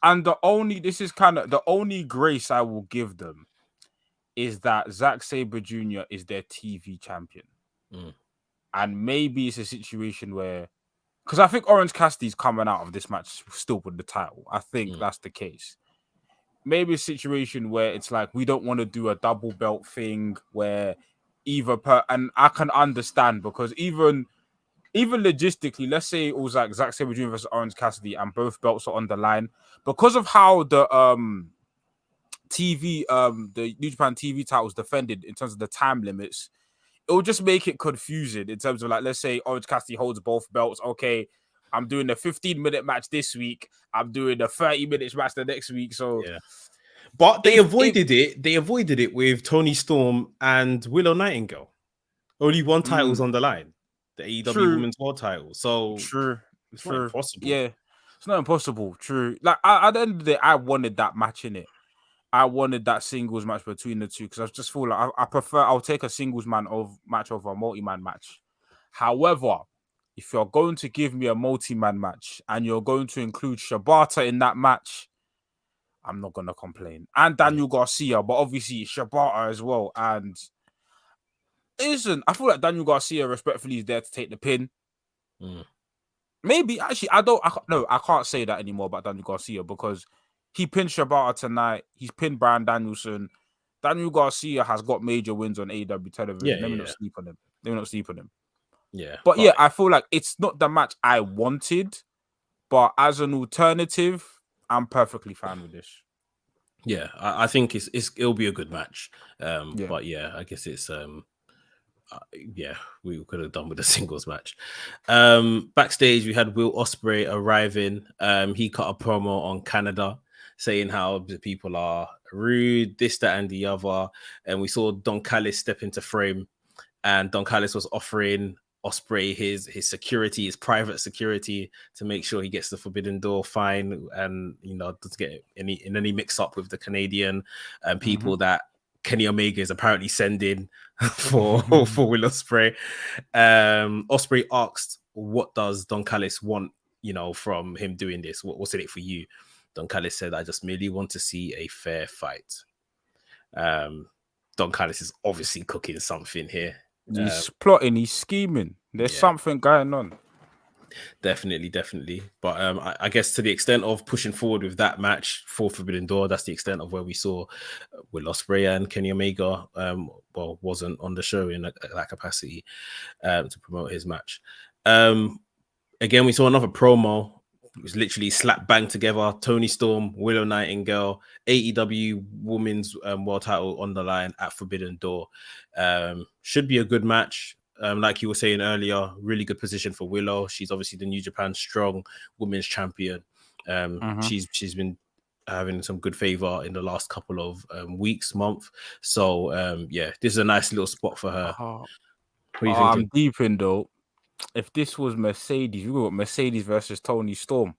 the only grace I will give them is that Zack Sabre Jr. is their TV champion. And maybe it's a situation where, because I think Orange Cassidy's coming out of this match still with the title. I think that's the case. Maybe a situation where it's like, we don't want to do a double belt thing where and I can understand, because even logistically, let's say it was like Zack Sabre Jr. versus Orange Cassidy and both belts are on the line, because of how the the New Japan TV title is defended in terms of the time limits, it will just make it confusing in terms of, like, let's say Orange Cassidy holds both belts. Okay, I'm doing a 15-minute match this week. I'm doing a 30-minute match the next week. So, yeah. But they avoided it. They avoided it with Tony Storm and Willow Nightingale. Only one title's on the line, the AEW Women's World title. So it's not impossible. Yeah, it's not impossible. True. Like at the end of the day, I wanted that match in it. I wanted that singles match between the two, because I just feel like I'll take a singles match over a multi-man match. However, if you're going to give me a multi-man match and you're going to include Shibata in that match, I'm not going to complain. And Daniel Garcia, but obviously Shibata as well. And listen, I feel like Daniel Garcia respectfully is there to take the pin. Maybe, actually, I can't say that anymore about Daniel Garcia, because he pinned Shibata tonight. He's pinned Bryan Danielson. Daniel Garcia has got major wins on AEW television. Let me not sleep on him. Yeah. But yeah, I feel like it's not the match I wanted, but as an alternative, I'm perfectly fine with this. Yeah, I think it'll be a good match. But yeah, I guess it's we could have done with a singles match. Backstage, we had Will Ospreay arriving. He cut a promo on Canada, saying how the people are rude, this, that, and the other. And we saw Don Callis step into frame, and Don Callis was offering Ospreay his security, his private security, to make sure he gets the Forbidden Door fine, and doesn't get any mix up with the Canadian people that Kenny Omega is apparently sending for Will Ospreay. Ospreay asked, "What does Don Callis want, from him doing this? What's in it for you?" Don Callis said, "I just merely want to see a fair fight." Don Callis is obviously cooking something here. He's plotting, he's scheming. There's something going on. Definitely. But I guess to the extent of pushing forward with that match for Forbidden Door, that's the extent of where we saw Will Ospreay and Kenny Omega wasn't on the show in that capacity to promote his match. Again, we saw another promo. It was literally slap bang together. Tony Storm, Willow Nightingale, AEW Women's World Title on the line at Forbidden Door. Should be a good match. Like you were saying earlier, really good position for Willow. She's obviously the New Japan Strong Women's Champion. She's been having some good favor in the last couple of month. So this is a nice little spot for her. Who are you I'm thinking? deep in though. If this was Mercedes, we got Mercedes versus Tony Storm.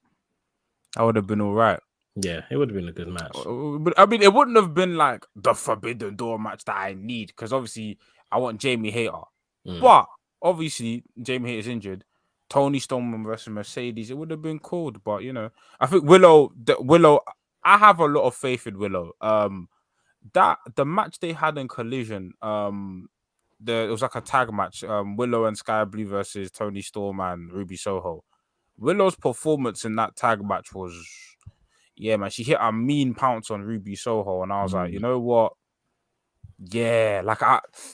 That would have been all right. Yeah, it would have been a good match. But I mean, it wouldn't have been like the Forbidden Door match that I need because obviously I want Jamie Hayter. But obviously Jamie Hayter's injured. Tony Storm versus Mercedes, it would have been cool. But you know, I think Willow. I have a lot of faith in Willow. That the match they had in Collision, it was like a tag match. Willow and Sky Blue versus Tony Storm and Ruby Soho. Willow's performance in that tag match was, yeah, man. She hit a mean pounce on Ruby Soho, and I was like, you know what? Yeah, like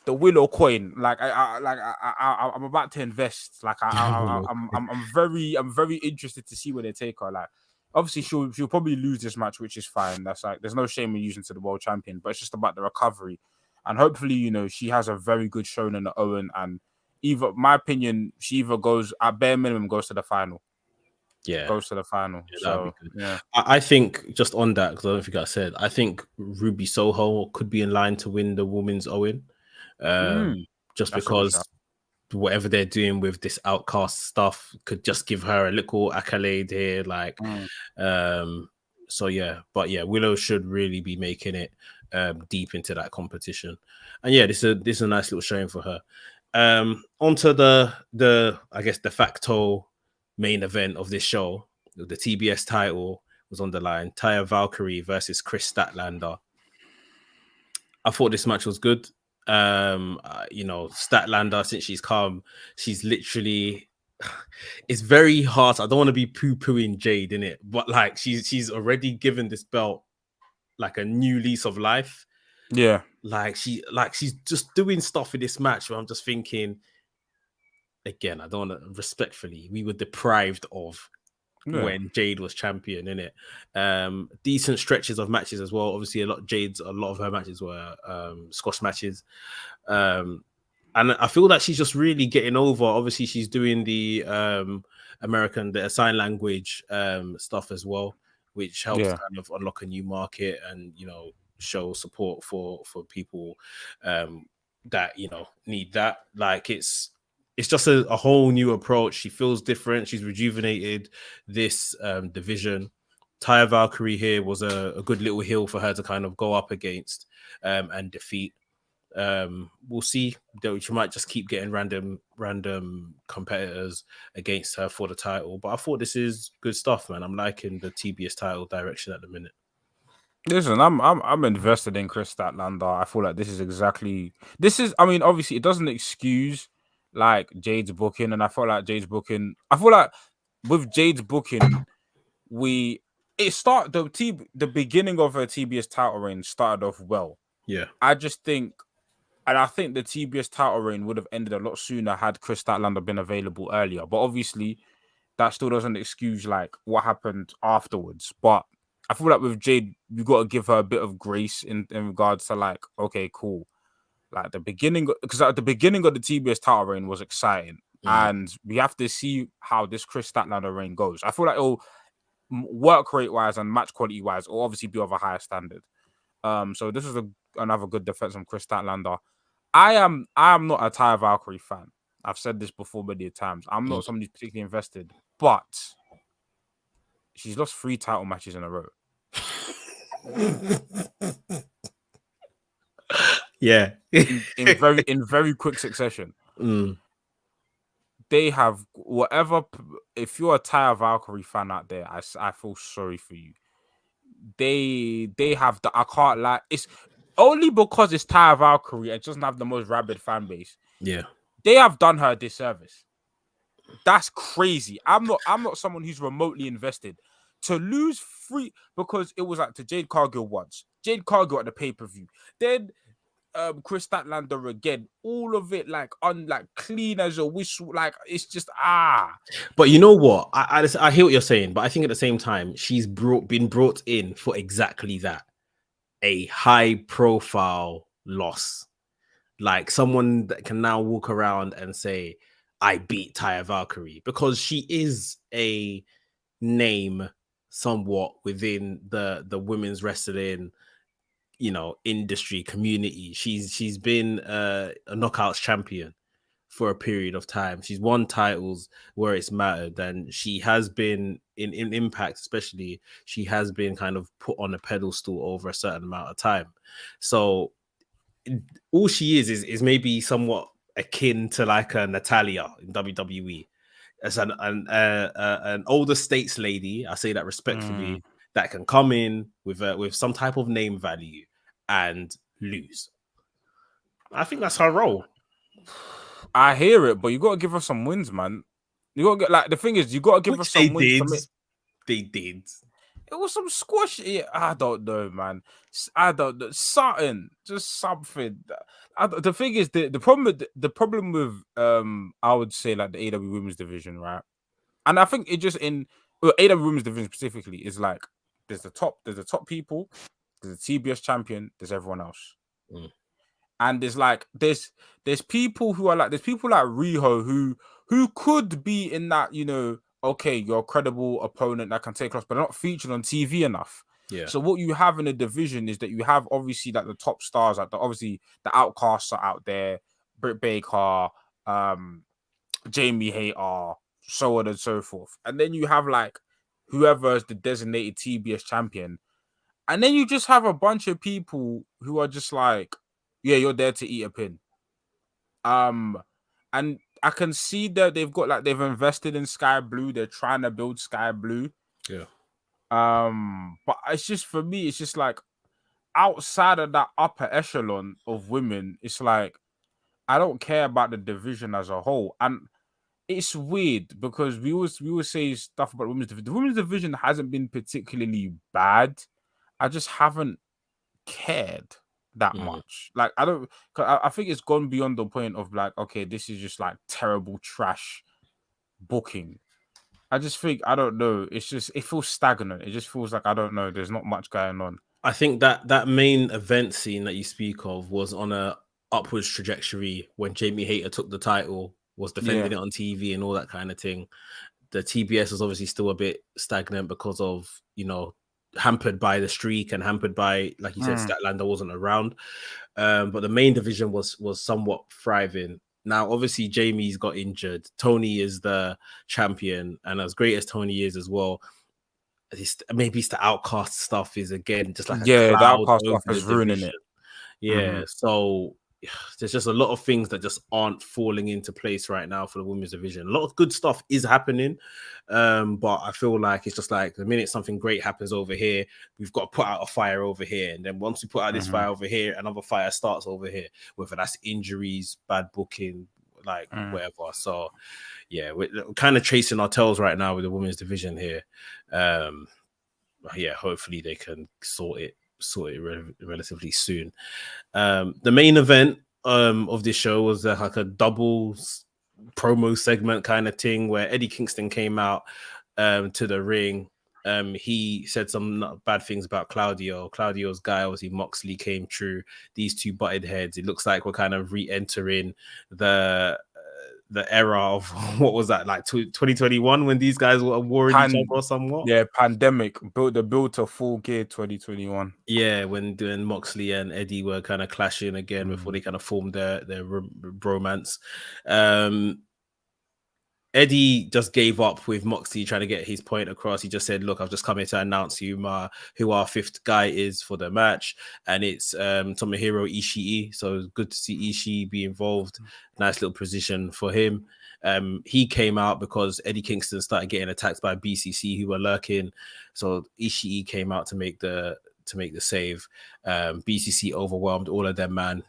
the Willow coin, like I'm about to invest. Like I'm very interested to see where they take her. Like, obviously she'll probably lose this match, which is fine. That's like there's no shame in using to the world champion, but it's just about the recovery, and hopefully she has a very good showing in the Owen, and my opinion, she either goes at bare minimum goes to the final. Yeah, Goes to the final. yeah, that'd So be good. yeah, I think just on that, because I don't think I said, I think Ruby Soho could be in line to win the women's Owen, just that's a good shout. because whatever they're doing with this outcast stuff could just give her a little accolade here, like, so yeah. But yeah, Willow should really be making it deep into that competition, and yeah, this is a nice little showing for her. Onto the I guess de facto main event of this show, the TBS title was on the line. Taya Valkyrie versus Chris Statlander. I thought this match was good. Statlander, since she's come, she's literally, it's very hard. I don't want to be poo-pooing Jade in it, but like she's already given this belt like a new lease of life. Yeah. She's just doing stuff in this match where I'm just thinking, again, I don't want to, respectfully, we were deprived of when Jade was champion, in it. Decent stretches of matches as well. Obviously, a lot of her matches were squash matches. And I feel that she's just really getting over. Obviously, she's doing the the sign language stuff as well, which helps kind of unlock a new market and show support for people that need that. Like it's just a whole new approach. She feels different. She's rejuvenated this division. Taya Valkyrie here was a good little hill for her to kind of go up against and defeat. We'll see. She might just keep getting random competitors against her for the title. But I thought this is good stuff, man. I'm liking the TBS title direction at the minute. Listen, I'm invested in Chris Statlander. I feel like this is. I mean, obviously, it doesn't excuse like Jade's booking, and I feel like with Jade's booking, the beginning of her TBS title reign started off well. Yeah, I think the TBS title reign would have ended a lot sooner had Chris Statlander been available earlier. But obviously, that still doesn't excuse like what happened afterwards. But I feel like with Jade, you got to give her a bit of grace in regards to like, okay, cool. Like because at the beginning of the TBS title reign was exciting, and we have to see how this Chris Statlander reign goes. I feel like it'll work rate wise and match quality wise, will obviously be of a higher standard. So this is another good defense from Chris Statlander. I am not a Taya Valkyrie fan. I've said this before many times. I'm not somebody who's particularly invested, but she's lost 3 title matches in a row. Yeah, in very quick succession. They have whatever. If you're a Taya Valkyrie fan out there, I feel sorry for you. They have the, I can't lie. It's only because it's Taya Valkyrie and doesn't have the most rabid fan base. Yeah, they have done her a disservice. That's crazy. I'm not someone who's remotely invested. To lose 3 because it was like to Jade Cargill once, Jade Cargill at the pay-per-view, then Chris Statlander again, all of it like clean as a whistle, like it's just But you know what? I hear what you're saying, but I think at the same time she's been brought in for exactly that, a high-profile loss, like someone that can now walk around and say, "I beat Taya Valkyrie," because she is a name somewhat within the women's wrestling industry community. She's been a knockouts champion for a period of time. She's won titles where it's mattered, and she has been in Impact, especially. She has been kind of put on a pedestal over a certain amount of time. So all she is maybe somewhat akin to like a Natalia in WWE, as an older states lady. I say that respectfully, that can come in with some type of name value and lose. I think that's her role. I hear it, but you got to give her some wins, man. You got to get, like, the thing is, you got to give her some wins. They did. It was some squash. Yeah, I don't know, man. I don't know. Something, just something. The thing is, the problem with I would say like the AEW Women's Division, right? And I think it just AEW Women's Division specifically is like there's the top people, there's the TBS champion, there's everyone else. And there's people who are like, there's people like Riho who could be in that, you know, okay, you're a credible opponent that can take loss, but they're not featured on TV enough. Yeah. So what you have in the division is that you have obviously like the top stars, like obviously the Outcasts are out there, Britt Baker, Jamie Hayter, so on and so forth. And then you have like whoever is the designated TBS champion. And then you just have a bunch of people who are just like, yeah, you're there to eat a pin. And I can see that they've invested in Sky Blue. They're trying to build Sky Blue. Yeah. But it's just, for me, it's just like outside of that upper echelon of women, it's like I don't care about the division as a whole. And it's weird because we always say stuff about women's division. The women's division hasn't been particularly bad. I just haven't cared that much. Like I think it's gone beyond the point of like, okay, this is just like terrible trash booking. I just think, I don't know, it feels stagnant. It just feels like, I don't know, there's not much going on. I think that main event scene that you speak of was on a upwards trajectory when Jamie Hayter took the title, was defending it on TV and all that kind of thing. The TBS was obviously still a bit stagnant because of, you know, hampered by the streak and hampered by, like you said, Statlander wasn't around. But the main division was somewhat thriving. Now, obviously, Jamie's got injured. Tony is the champion, and as great as Tony is as well, maybe it's the Outcast stuff is again just like a the cloud Outcast over stuff is the ruining division. it. Yeah, so there's just a lot of things that just aren't falling into place right now for the women's division. A lot of good stuff is happening, but I feel like it's just like the minute something great happens over here, we've got to put out a fire over here, and then once we put out this fire over here, another fire starts over here, whether that's injuries, bad booking, like whatever. So yeah, we're kind of chasing our tails right now with the women's division here. Yeah, hopefully they can sort it relatively soon. The main event of this show was like a double promo segment kind of thing where Eddie Kingston came out to the ring. He said some bad things about Claudio's guy. Obviously Moxley came true. These two butted heads. It looks like we're kind of re-entering the era of what was that, like 2021 when these guys were warring each other or somewhat. Yeah, pandemic built to full gear 2021. Yeah, when Moxley and Eddie were kind of clashing again before they kind of formed their bromance. Eddie just gave up with Moxley trying to get his point across. He just said, look, I've just come here to announce who our fifth guy is for the match. And it's Tomohiro Ishii. So it's good to see Ishii be involved. Nice little position for him. He came out because Eddie Kingston started getting attacked by BCC who were lurking. So Ishii came out to make the save. BCC overwhelmed all of them, man.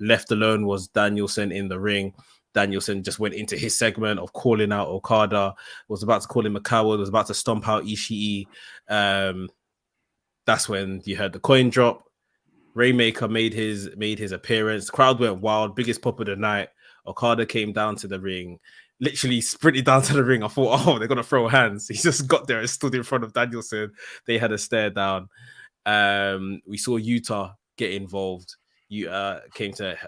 Left alone was Danielson in the ring. Danielson just went into his segment of calling out Okada, was about to call him a coward, was about to stomp out Ishii. That's when you heard the coin drop. Rainmaker made his appearance. The crowd went wild, biggest pop of the night. Okada came down to the ring, literally sprinted down to the ring. I thought, oh, they're gonna throw hands. He just got there and stood in front of Danielson. They had a stare down. We saw Utah get involved. Came to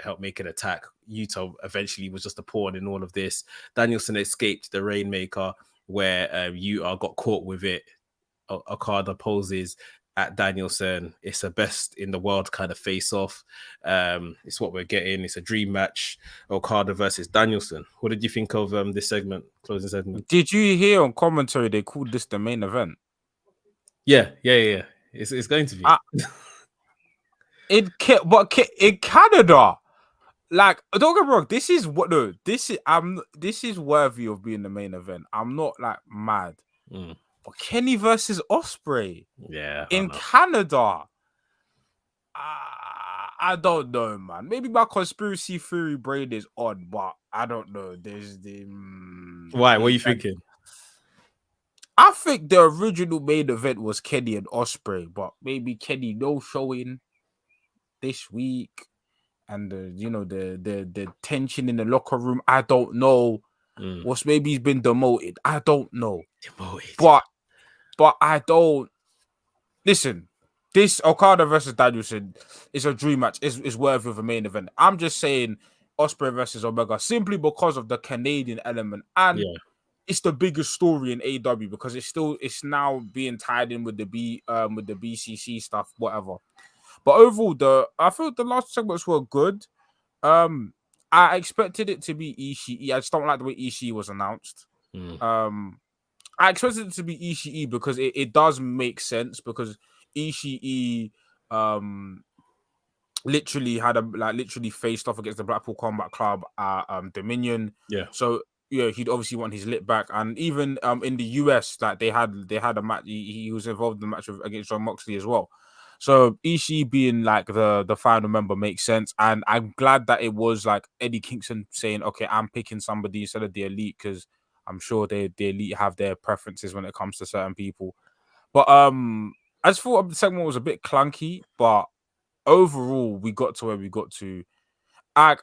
help make an attack. Utah eventually was just a pawn in all of this. Danielson escaped the Rainmaker, where Utah got caught with it. Okada poses, at Danielson. It's a best in the world kind of face-off. It's what we're getting. It's a dream match. Okada versus Danielson. What did you think of this segment, closing segment? Did you hear on commentary they called this the main event? Yeah. It's going to be. In Canada, like, don't get me wrong. This is worthy of being the main event. I'm not like mad, but Kenny versus Ospreay, in Canada. I don't know, man. Maybe my conspiracy theory brain is odd, but I don't know. There's the why? What are you thinking? I think the original main event was Kenny and Ospreay, but maybe Kenny no showing this week, and the tension in the locker room. I don't know. What's maybe he's been demoted. I don't know. But I don't listen. This Okada versus Danielson is a dream match. Is worthy of a main event. I'm just saying Ospreay versus Omega simply because of the Canadian element, and it's the biggest story in AEW because it's now being tied in with the BCC stuff, whatever. But overall, I feel the last segments were good. I expected it to be Ishii. I just don't like the way Ishii was announced. I expected it to be Ishii because it does make sense because Ishii literally faced off against the Blackpool Combat Club at Dominion. Yeah. So he'd obviously want his lit back, and even in the US, like they had a match. He was involved in the match against John Moxley as well. So Ishii being like the final member makes sense, and I'm glad that it was like Eddie Kingston saying, "Okay, I'm picking somebody instead of the Elite," because I'm sure the Elite have their preferences when it comes to certain people. But I just thought the segment was a bit clunky, but overall we got to where we got to. I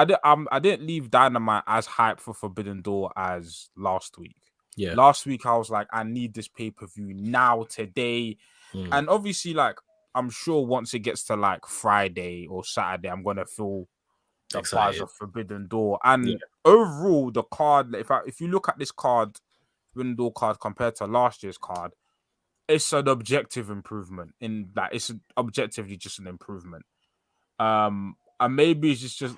didn't leave Dynamite as hyped for Forbidden Door as last week. Yeah. Last week I was like, I need this pay-per-view now, today. And obviously, like, I'm sure once it gets to like Friday or Saturday, I'm gonna feel the buzz of Forbidden Door. And overall, the card, if you look at this card, Forbidden Door card compared to last year's card, it's an objective improvement. It's objectively just an improvement. And maybe it's just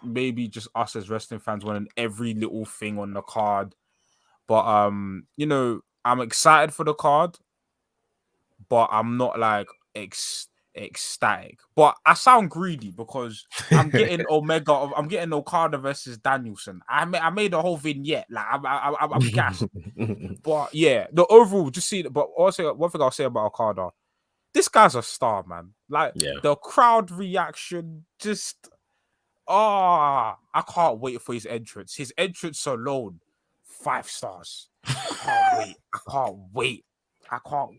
us as wrestling fans wanting every little thing on the card. But I'm excited for the card, but I'm not like ecstatic. But I sound greedy because I'm getting I'm getting Okada versus Danielson. I made a whole vignette. Like I'm gassed. But yeah, the overall, just see. But also, one thing I'll say about Okada, this guy's a star, man. Like the crowd reaction, just I can't wait for his entrance. His entrance alone, 5 stars. I can't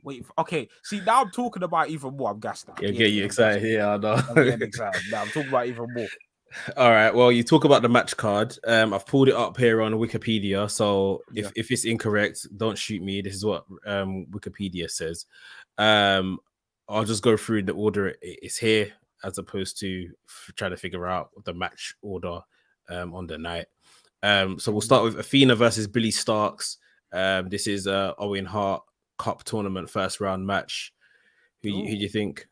wait. Okay, see, now I'm talking about even more. I'm gassed now. Yeah, get you excited. Yeah, I know. I'm getting excited. Now I'm talking about even more. All right. Well, you talk about the match card. I've pulled it up here on Wikipedia. So if it's incorrect, don't shoot me. This is what Wikipedia says. I'll just go through the order. It's here as opposed to trying to figure out the match order on the night. So we'll start with Athena versus Billy Starks. This is Owen Hart Cup tournament first round match. Who do you think?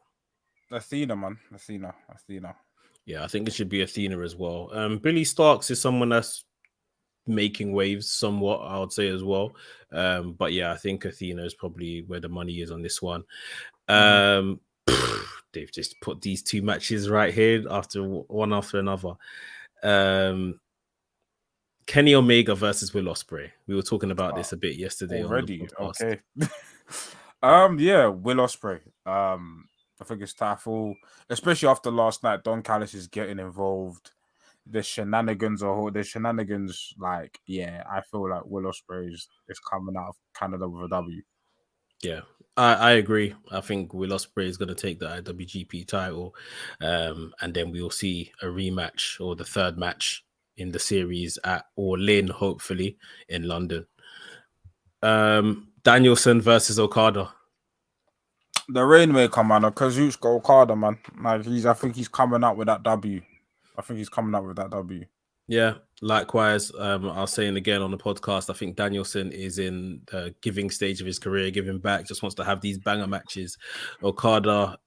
Athena, man. Athena. Yeah, I think it should be Athena as well. Billy Starks is someone that's making waves somewhat, I would say as well. But yeah, I think Athena is probably where the money is on this one. They've just put these 2 matches right here one after another. Kenny Omega versus Will Ospreay. We were talking about this a bit yesterday already. On the okay. Yeah, Will Ospreay. I think it's time, especially after last night. Don Callis is getting involved. The shenanigans, like, yeah, I feel like Will Ospreay is coming out of Canada with a W. Yeah, I agree. I think Will Ospreay is going to take the IWGP title, and then we'll see a rematch or the third match in the series at All In, hopefully in London. Danielson versus Okada. The Rainmaker, man, Kazuchika Okada, man. Like I think he's coming out with that W. Yeah, likewise. I was saying again on the podcast, I think Danielson is in the giving stage of his career, giving back, just wants to have these banger matches. Okada,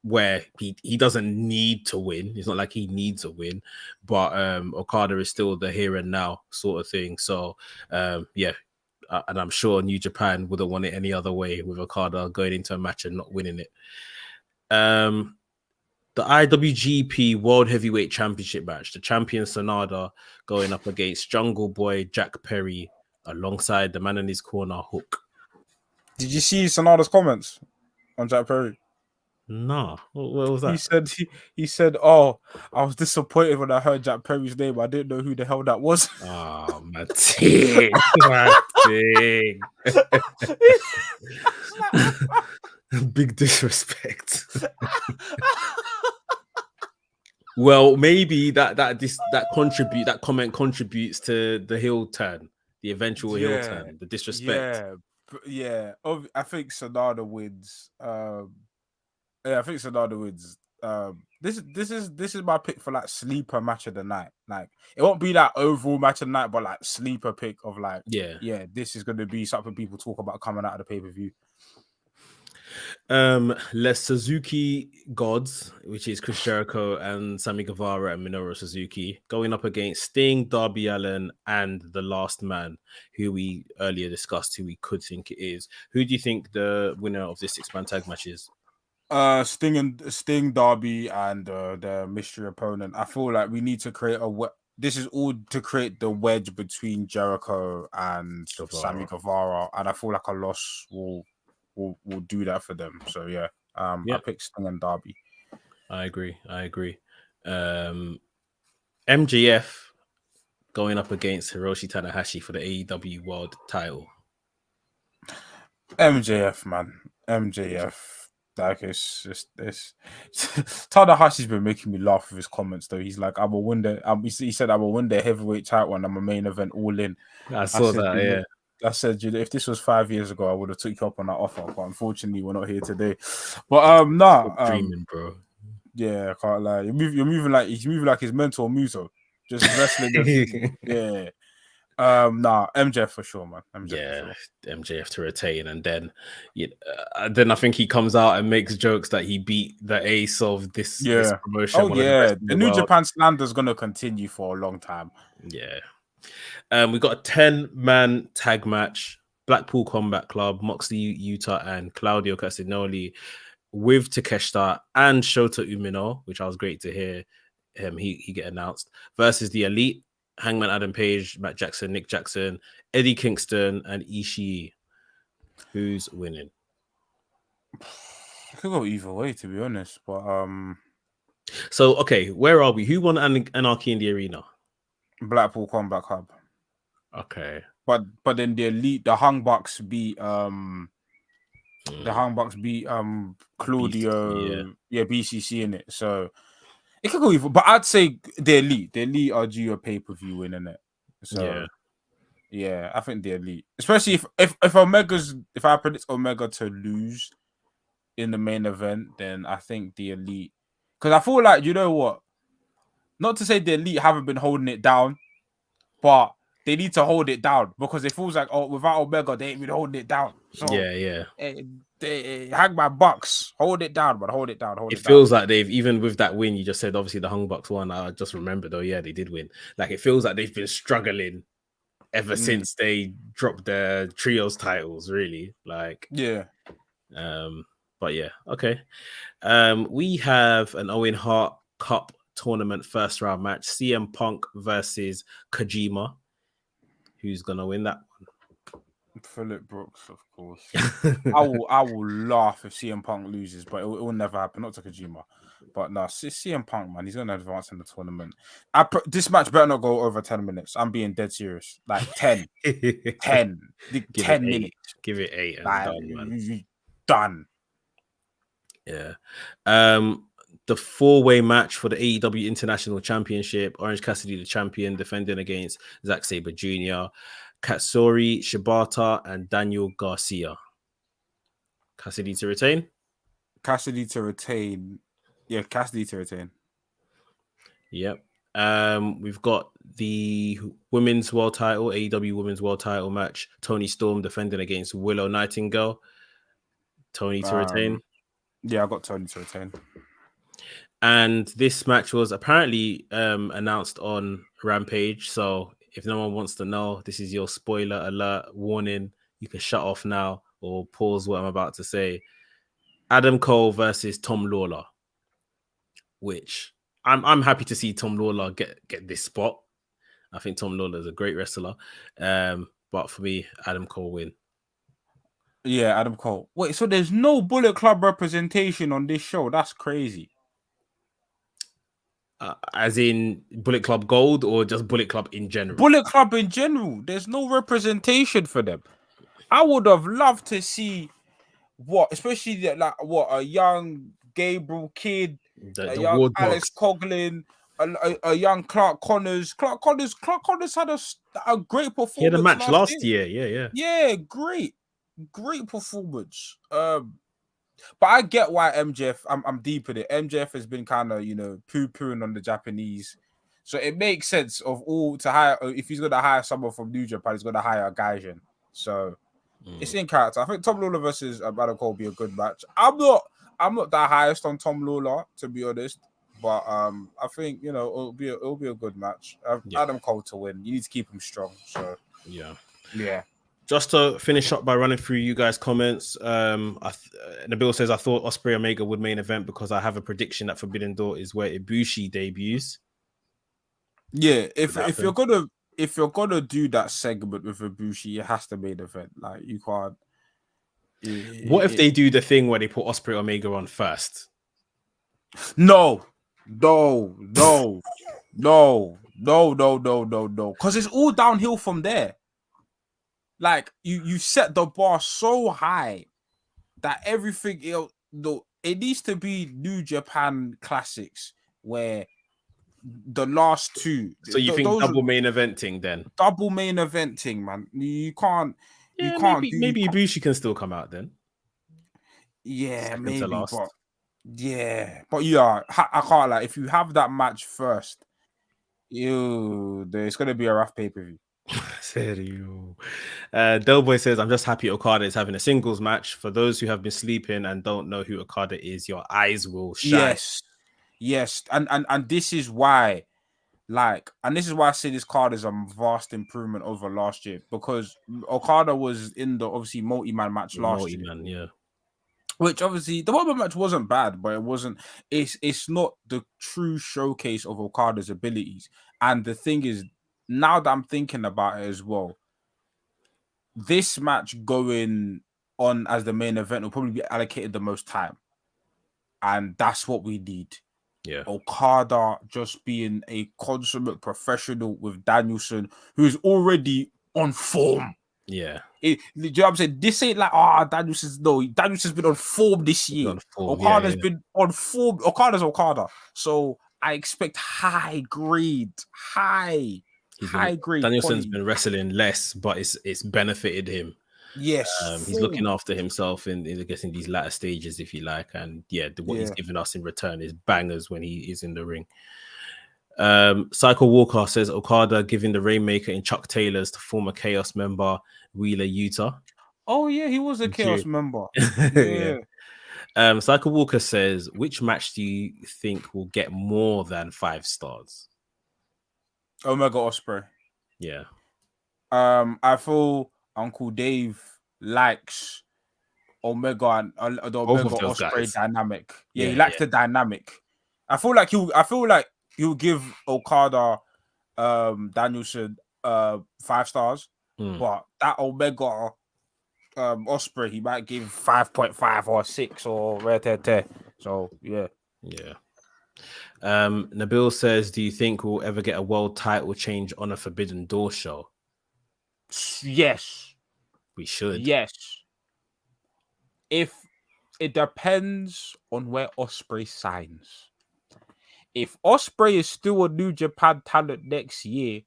where he doesn't need to win. It's not like he needs a win, but Okada is still the here and now sort of thing. So, yeah. And I'm sure New Japan wouldn't want it any other way with Okada going into a match and not winning it. The IWGP World Heavyweight Championship match, the champion Sonada going up against Jungle Boy Jack Perry alongside the man in his corner, Hook. Did you see Sonada's comments on Jack Perry? Nah, what was that? He said, "Oh, I was disappointed when I heard Jack Perry's name. I didn't know who the hell that was." Oh, my thing. My thing. Big disrespect. Well, maybe that comment contributes to the heel turn, the eventual heel turn, the disrespect. Yeah. I think Sonada wins. Yeah, I think Sonada wins. This is my pick for like sleeper match of the night. Like it won't be like overall match of the night, but like sleeper pick of like yeah, this is going to be something people talk about coming out of the pay-per-view. Les Suzuki Gods, which is Chris Jericho and Sammy Guevara and Minoru Suzuki, going up against Sting, Darby Allin, and The Last Man, who we earlier discussed who we could think it is. Who do you think the winner of this 6-man tag match is? Sting, Darby, and the mystery opponent. I feel like we need to create this is all to create the wedge between Jericho and Sammy Guevara, and I feel like a loss will do that for them. So yeah, I pick Sting and Darby. I agree. MJF going up against Hiroshi Tanahashi for the AEW World title. MJF, man. MJF. Like it's just this. Tanahashi's been making me laugh with his comments though. He's like, I will win the. He said, I will win the heavyweight title and I'm a main event all in. I said, that. Yeah. I said, if this was 5 years ago, I would have took you up on that offer. But unfortunately, we're not here today. But dreaming, bro. Yeah, I can't lie. You're moving like he's moving like his mentor Muto, just wrestling. Yeah. MJF for sure, man. MJF to retain, and then I think he comes out and makes jokes that he beat the ace of this promotion. Oh yeah, the New Japan slander is gonna continue for a long time. Yeah. We got a 10-man tag match: Blackpool Combat Club, Moxley Yuta, and Claudio Castagnoli with Takeshita and Shota Umino, which I was great to hear him he get announced, versus the Elite, Hangman Adam Page, Matt Jackson, Nick Jackson, Eddie Kingston, and Ishii. Who's winning? It could go either way, to be honest. But so okay, where are we? Who won Anarchy in the Arena? Blackpool Combat Club. Okay, but then the Elite, the Hung Bucks beat Claudio, BCC in it. So it could go either. But I'd say the Elite are due a pay-per-view win in it. So yeah, I think the Elite, especially if I predict Omega to lose in the main event, then I think the Elite, because I feel like, you know what, not to say the Elite haven't been holding it down, but they need to hold it down, because it feels like without Omega they ain't been holding it down. So Hangman Bucks, hold it down, but hold it down. It feels like they've, even with that win you just said, obviously the Hung Bucks won. I just remembered, they did win. Like it feels like they've been struggling ever since they dropped their trios titles, really. Like but yeah, okay. We have an Owen Hart Cup tournament first round match: CM Punk versus Kojima. Who's gonna win that one? Philip Brooks, of course. I will laugh if CM Punk loses, but it will never happen. Not to Kojima, but no, CM Punk, man, he's gonna advance in the tournament. This match better not go over 10 minutes. I'm being dead serious. Like 10 minutes. Give it 8 and done, man. Done. Yeah. The 4-way match for the AEW International Championship: Orange Cassidy, the champion, defending against Zack Sabre Jr., Katsuri Shibata, and Daniel Garcia. Cassidy to retain? Cassidy to retain. Yeah, Cassidy to retain. Yep. We've got the women's world title, AEW women's world title match. Tony Storm defending against Willow Nightingale. Tony to retain. Yeah, I got Tony to retain. And this match was apparently announced on Rampage. So if no one wants to know, this is your spoiler alert warning. You can shut off now or pause what I'm about to say. Adam Cole versus Tom Lawler, which I'm happy to see Tom Lawler get this spot. I think Tom Lawler is a great wrestler. But for me, Adam Cole win. Yeah, Adam Cole. Wait, so there's no Bullet Club representation on this show? That's crazy. As in Bullet Club Gold or just Bullet Club in general? Bullet Club in general. There's no representation for them. I would have loved to see especially a young Gabriel Kidd, a young Alex Coughlin, a young Clark Connors. Clark Connors had a great performance. He had a match last year. Yeah, great performance. But I get why MJF. I'm deep in it. MJF has been kind of poo-pooing on the Japanese, so it makes sense of all to hire. If he's gonna hire someone from New Japan, he's gonna hire a Gaijin. So it's in character. I think Tom Lawler versus Adam Cole will be a good match. I'm not that highest on Tom Lawler, to be honest, but I think it'll be a good match. Adam Cole to win. You need to keep him strong. So yeah. Just to finish up by running through you guys' comments, Nabil says, I thought Ospreay Omega would main event because I have a prediction that Forbidden Door is where Ibushi debuts. Yeah, if you're gonna do that segment with Ibushi, it has to main event. Like you can't. What if they do the thing where they put Ospreay Omega on first? No. Because it's all downhill from there. Like you set the bar so high that everything it needs to be New Japan classics where the last two. So you think double main eventing then? Double main eventing, man. You can't. Yeah, you can't. Maybe Ibushi can still come out then. Yeah, maybe. But I can't like if you have that match first. There's gonna be a rough pay-per-view. Serio. Delboy says, I'm just happy Okada is having a singles match. For those who have been sleeping and don't know who Okada is, your eyes will shine. Yes. And this is why, this is why I say this card is a vast improvement over last year, because Okada was in the obviously multi-man match last year. Yeah. Which obviously the multi-man match wasn't bad, but it's not the true showcase of Okada's abilities. And the thing is, now that I'm thinking about it as well, this match going on as the main event will probably be allocated the most time. And that's what we need. Yeah. Okada just being a consummate professional with Danielson, who is already on form. Yeah. You know what I'm saying? This ain't like, Danielson's been on form this year. Okada's been on form. Okada's Okada. So I expect high grade. Danielson's been wrestling less, but it's benefited him. Yes, he's looking after himself in getting these latter stages, if you like, and what he's giving us in return is bangers when he is in the ring. Cycle Walker says Okada giving the Rainmaker in Chuck Taylor's to former Chaos member Wheeler Yuta. Oh yeah, he was a Chaos member. Yeah. Cycle Walker says, which match do you think will get more than 5 stars? Omega Ospreay. Yeah. I feel Uncle Dave likes Omega and the Omega Ospreay dynamic. Yeah, he likes the dynamic. I feel like he'll give Okada Danielson 5 stars, but that Omega Ospreay he might give 5.5 or 6 or rare. So yeah. Nabil says, do you think we'll ever get a world title change on a Forbidden Door show? Yes. We should. Yes. If it depends on where Ospreay signs. If Ospreay is still a New Japan talent next year,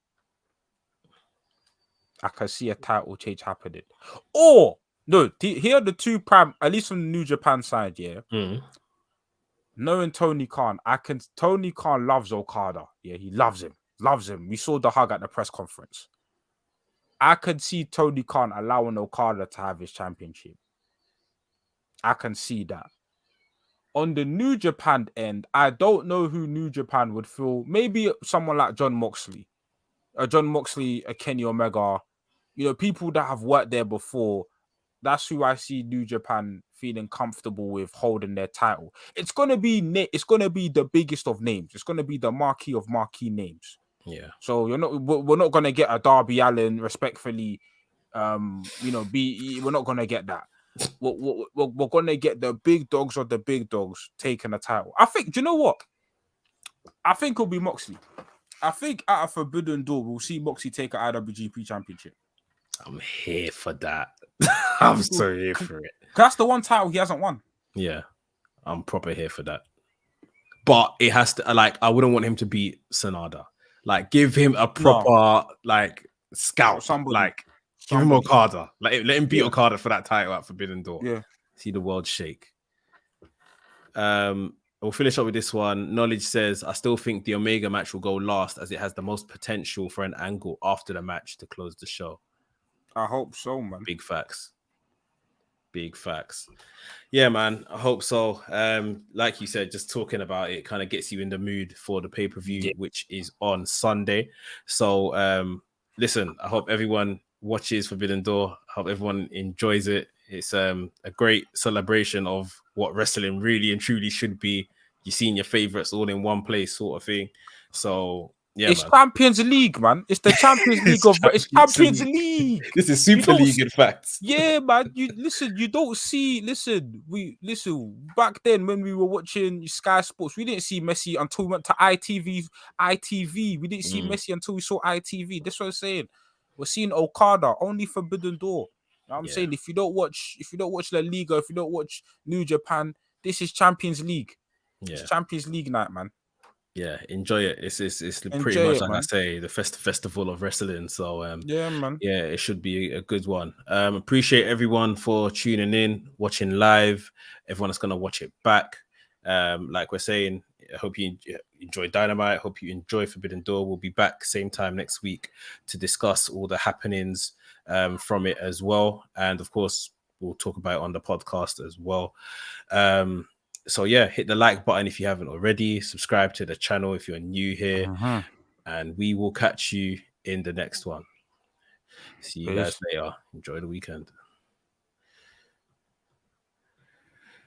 I can see a title change happening. Or, no, here are the two prime, at least from the New Japan side, knowing Tony Khan, Tony Khan loves Okada. Yeah, he loves him. Loves him. We saw the hug at the press conference. I could see Tony Khan allowing Okada to have his championship. I can see that. On the New Japan end, I don't know who New Japan would feel. Maybe someone like John Moxley, a Kenny Omega, people that have worked there before. That's who I see New Japan feeling comfortable with holding their title. It's gonna be the biggest of names. It's gonna be the marquee of marquee names. Yeah. So we're not gonna get a Darby Allin, respectfully. We're not gonna get that. We're gonna get the big dogs of the big dogs taking the title. I think. Do you know what? I think it'll be Moxley. I think at a Forbidden Door, we'll see Moxley take an IWGP Championship. I'm here for that. I'm so here for it. That's the one title he hasn't won. Yeah, I'm proper here for that. But it has to, I wouldn't want him to beat Sanada. Like, give him a proper, scout. Somebody. Give him Okada. Let him beat Okada for that title at Forbidden Door. Yeah. See the world shake. We'll finish up with this one. Knowledge says, I still think the Omega match will go last as it has the most potential for an angle after the match to close the show. I hope so, man. Big facts. Yeah, man. I hope so. Like you said, just talking about it kind of gets you in the mood for the pay-per-view, which is on Sunday. So, listen, I hope everyone watches Forbidden Door. I hope everyone enjoys it. It's a great celebration of what wrestling really and truly should be. You're seeing your favorites all in one place, sort of thing. So, yeah, it's Champions League, man. It's the Champions League it's Champions League. This is Super League, in fact. Yeah, man. Back then when we were watching Sky Sports, we didn't see Messi until we went to ITV. We didn't see Messi until we saw ITV. That's what I'm saying. We're seeing Okada, only Forbidden Door. You know what I'm saying? If you don't watch La Liga, if you don't watch New Japan, this is Champions League. Yeah. It's Champions League night, man. Yeah, enjoy it. It's pretty much like I say, the festival of wrestling. So yeah, man. Yeah, it should be a good one. Appreciate everyone for tuning in, watching live. Everyone that's gonna watch it back. Like we're saying, I hope you enjoy Dynamite. Hope you enjoy Forbidden Door. We'll be back same time next week to discuss all the happenings from it as well. And of course, we'll talk about it on the podcast as well. So yeah, hit the like button if you haven't already. Subscribe to the channel if you're new here. And we will catch you in the next one. See you guys later. Enjoy the weekend.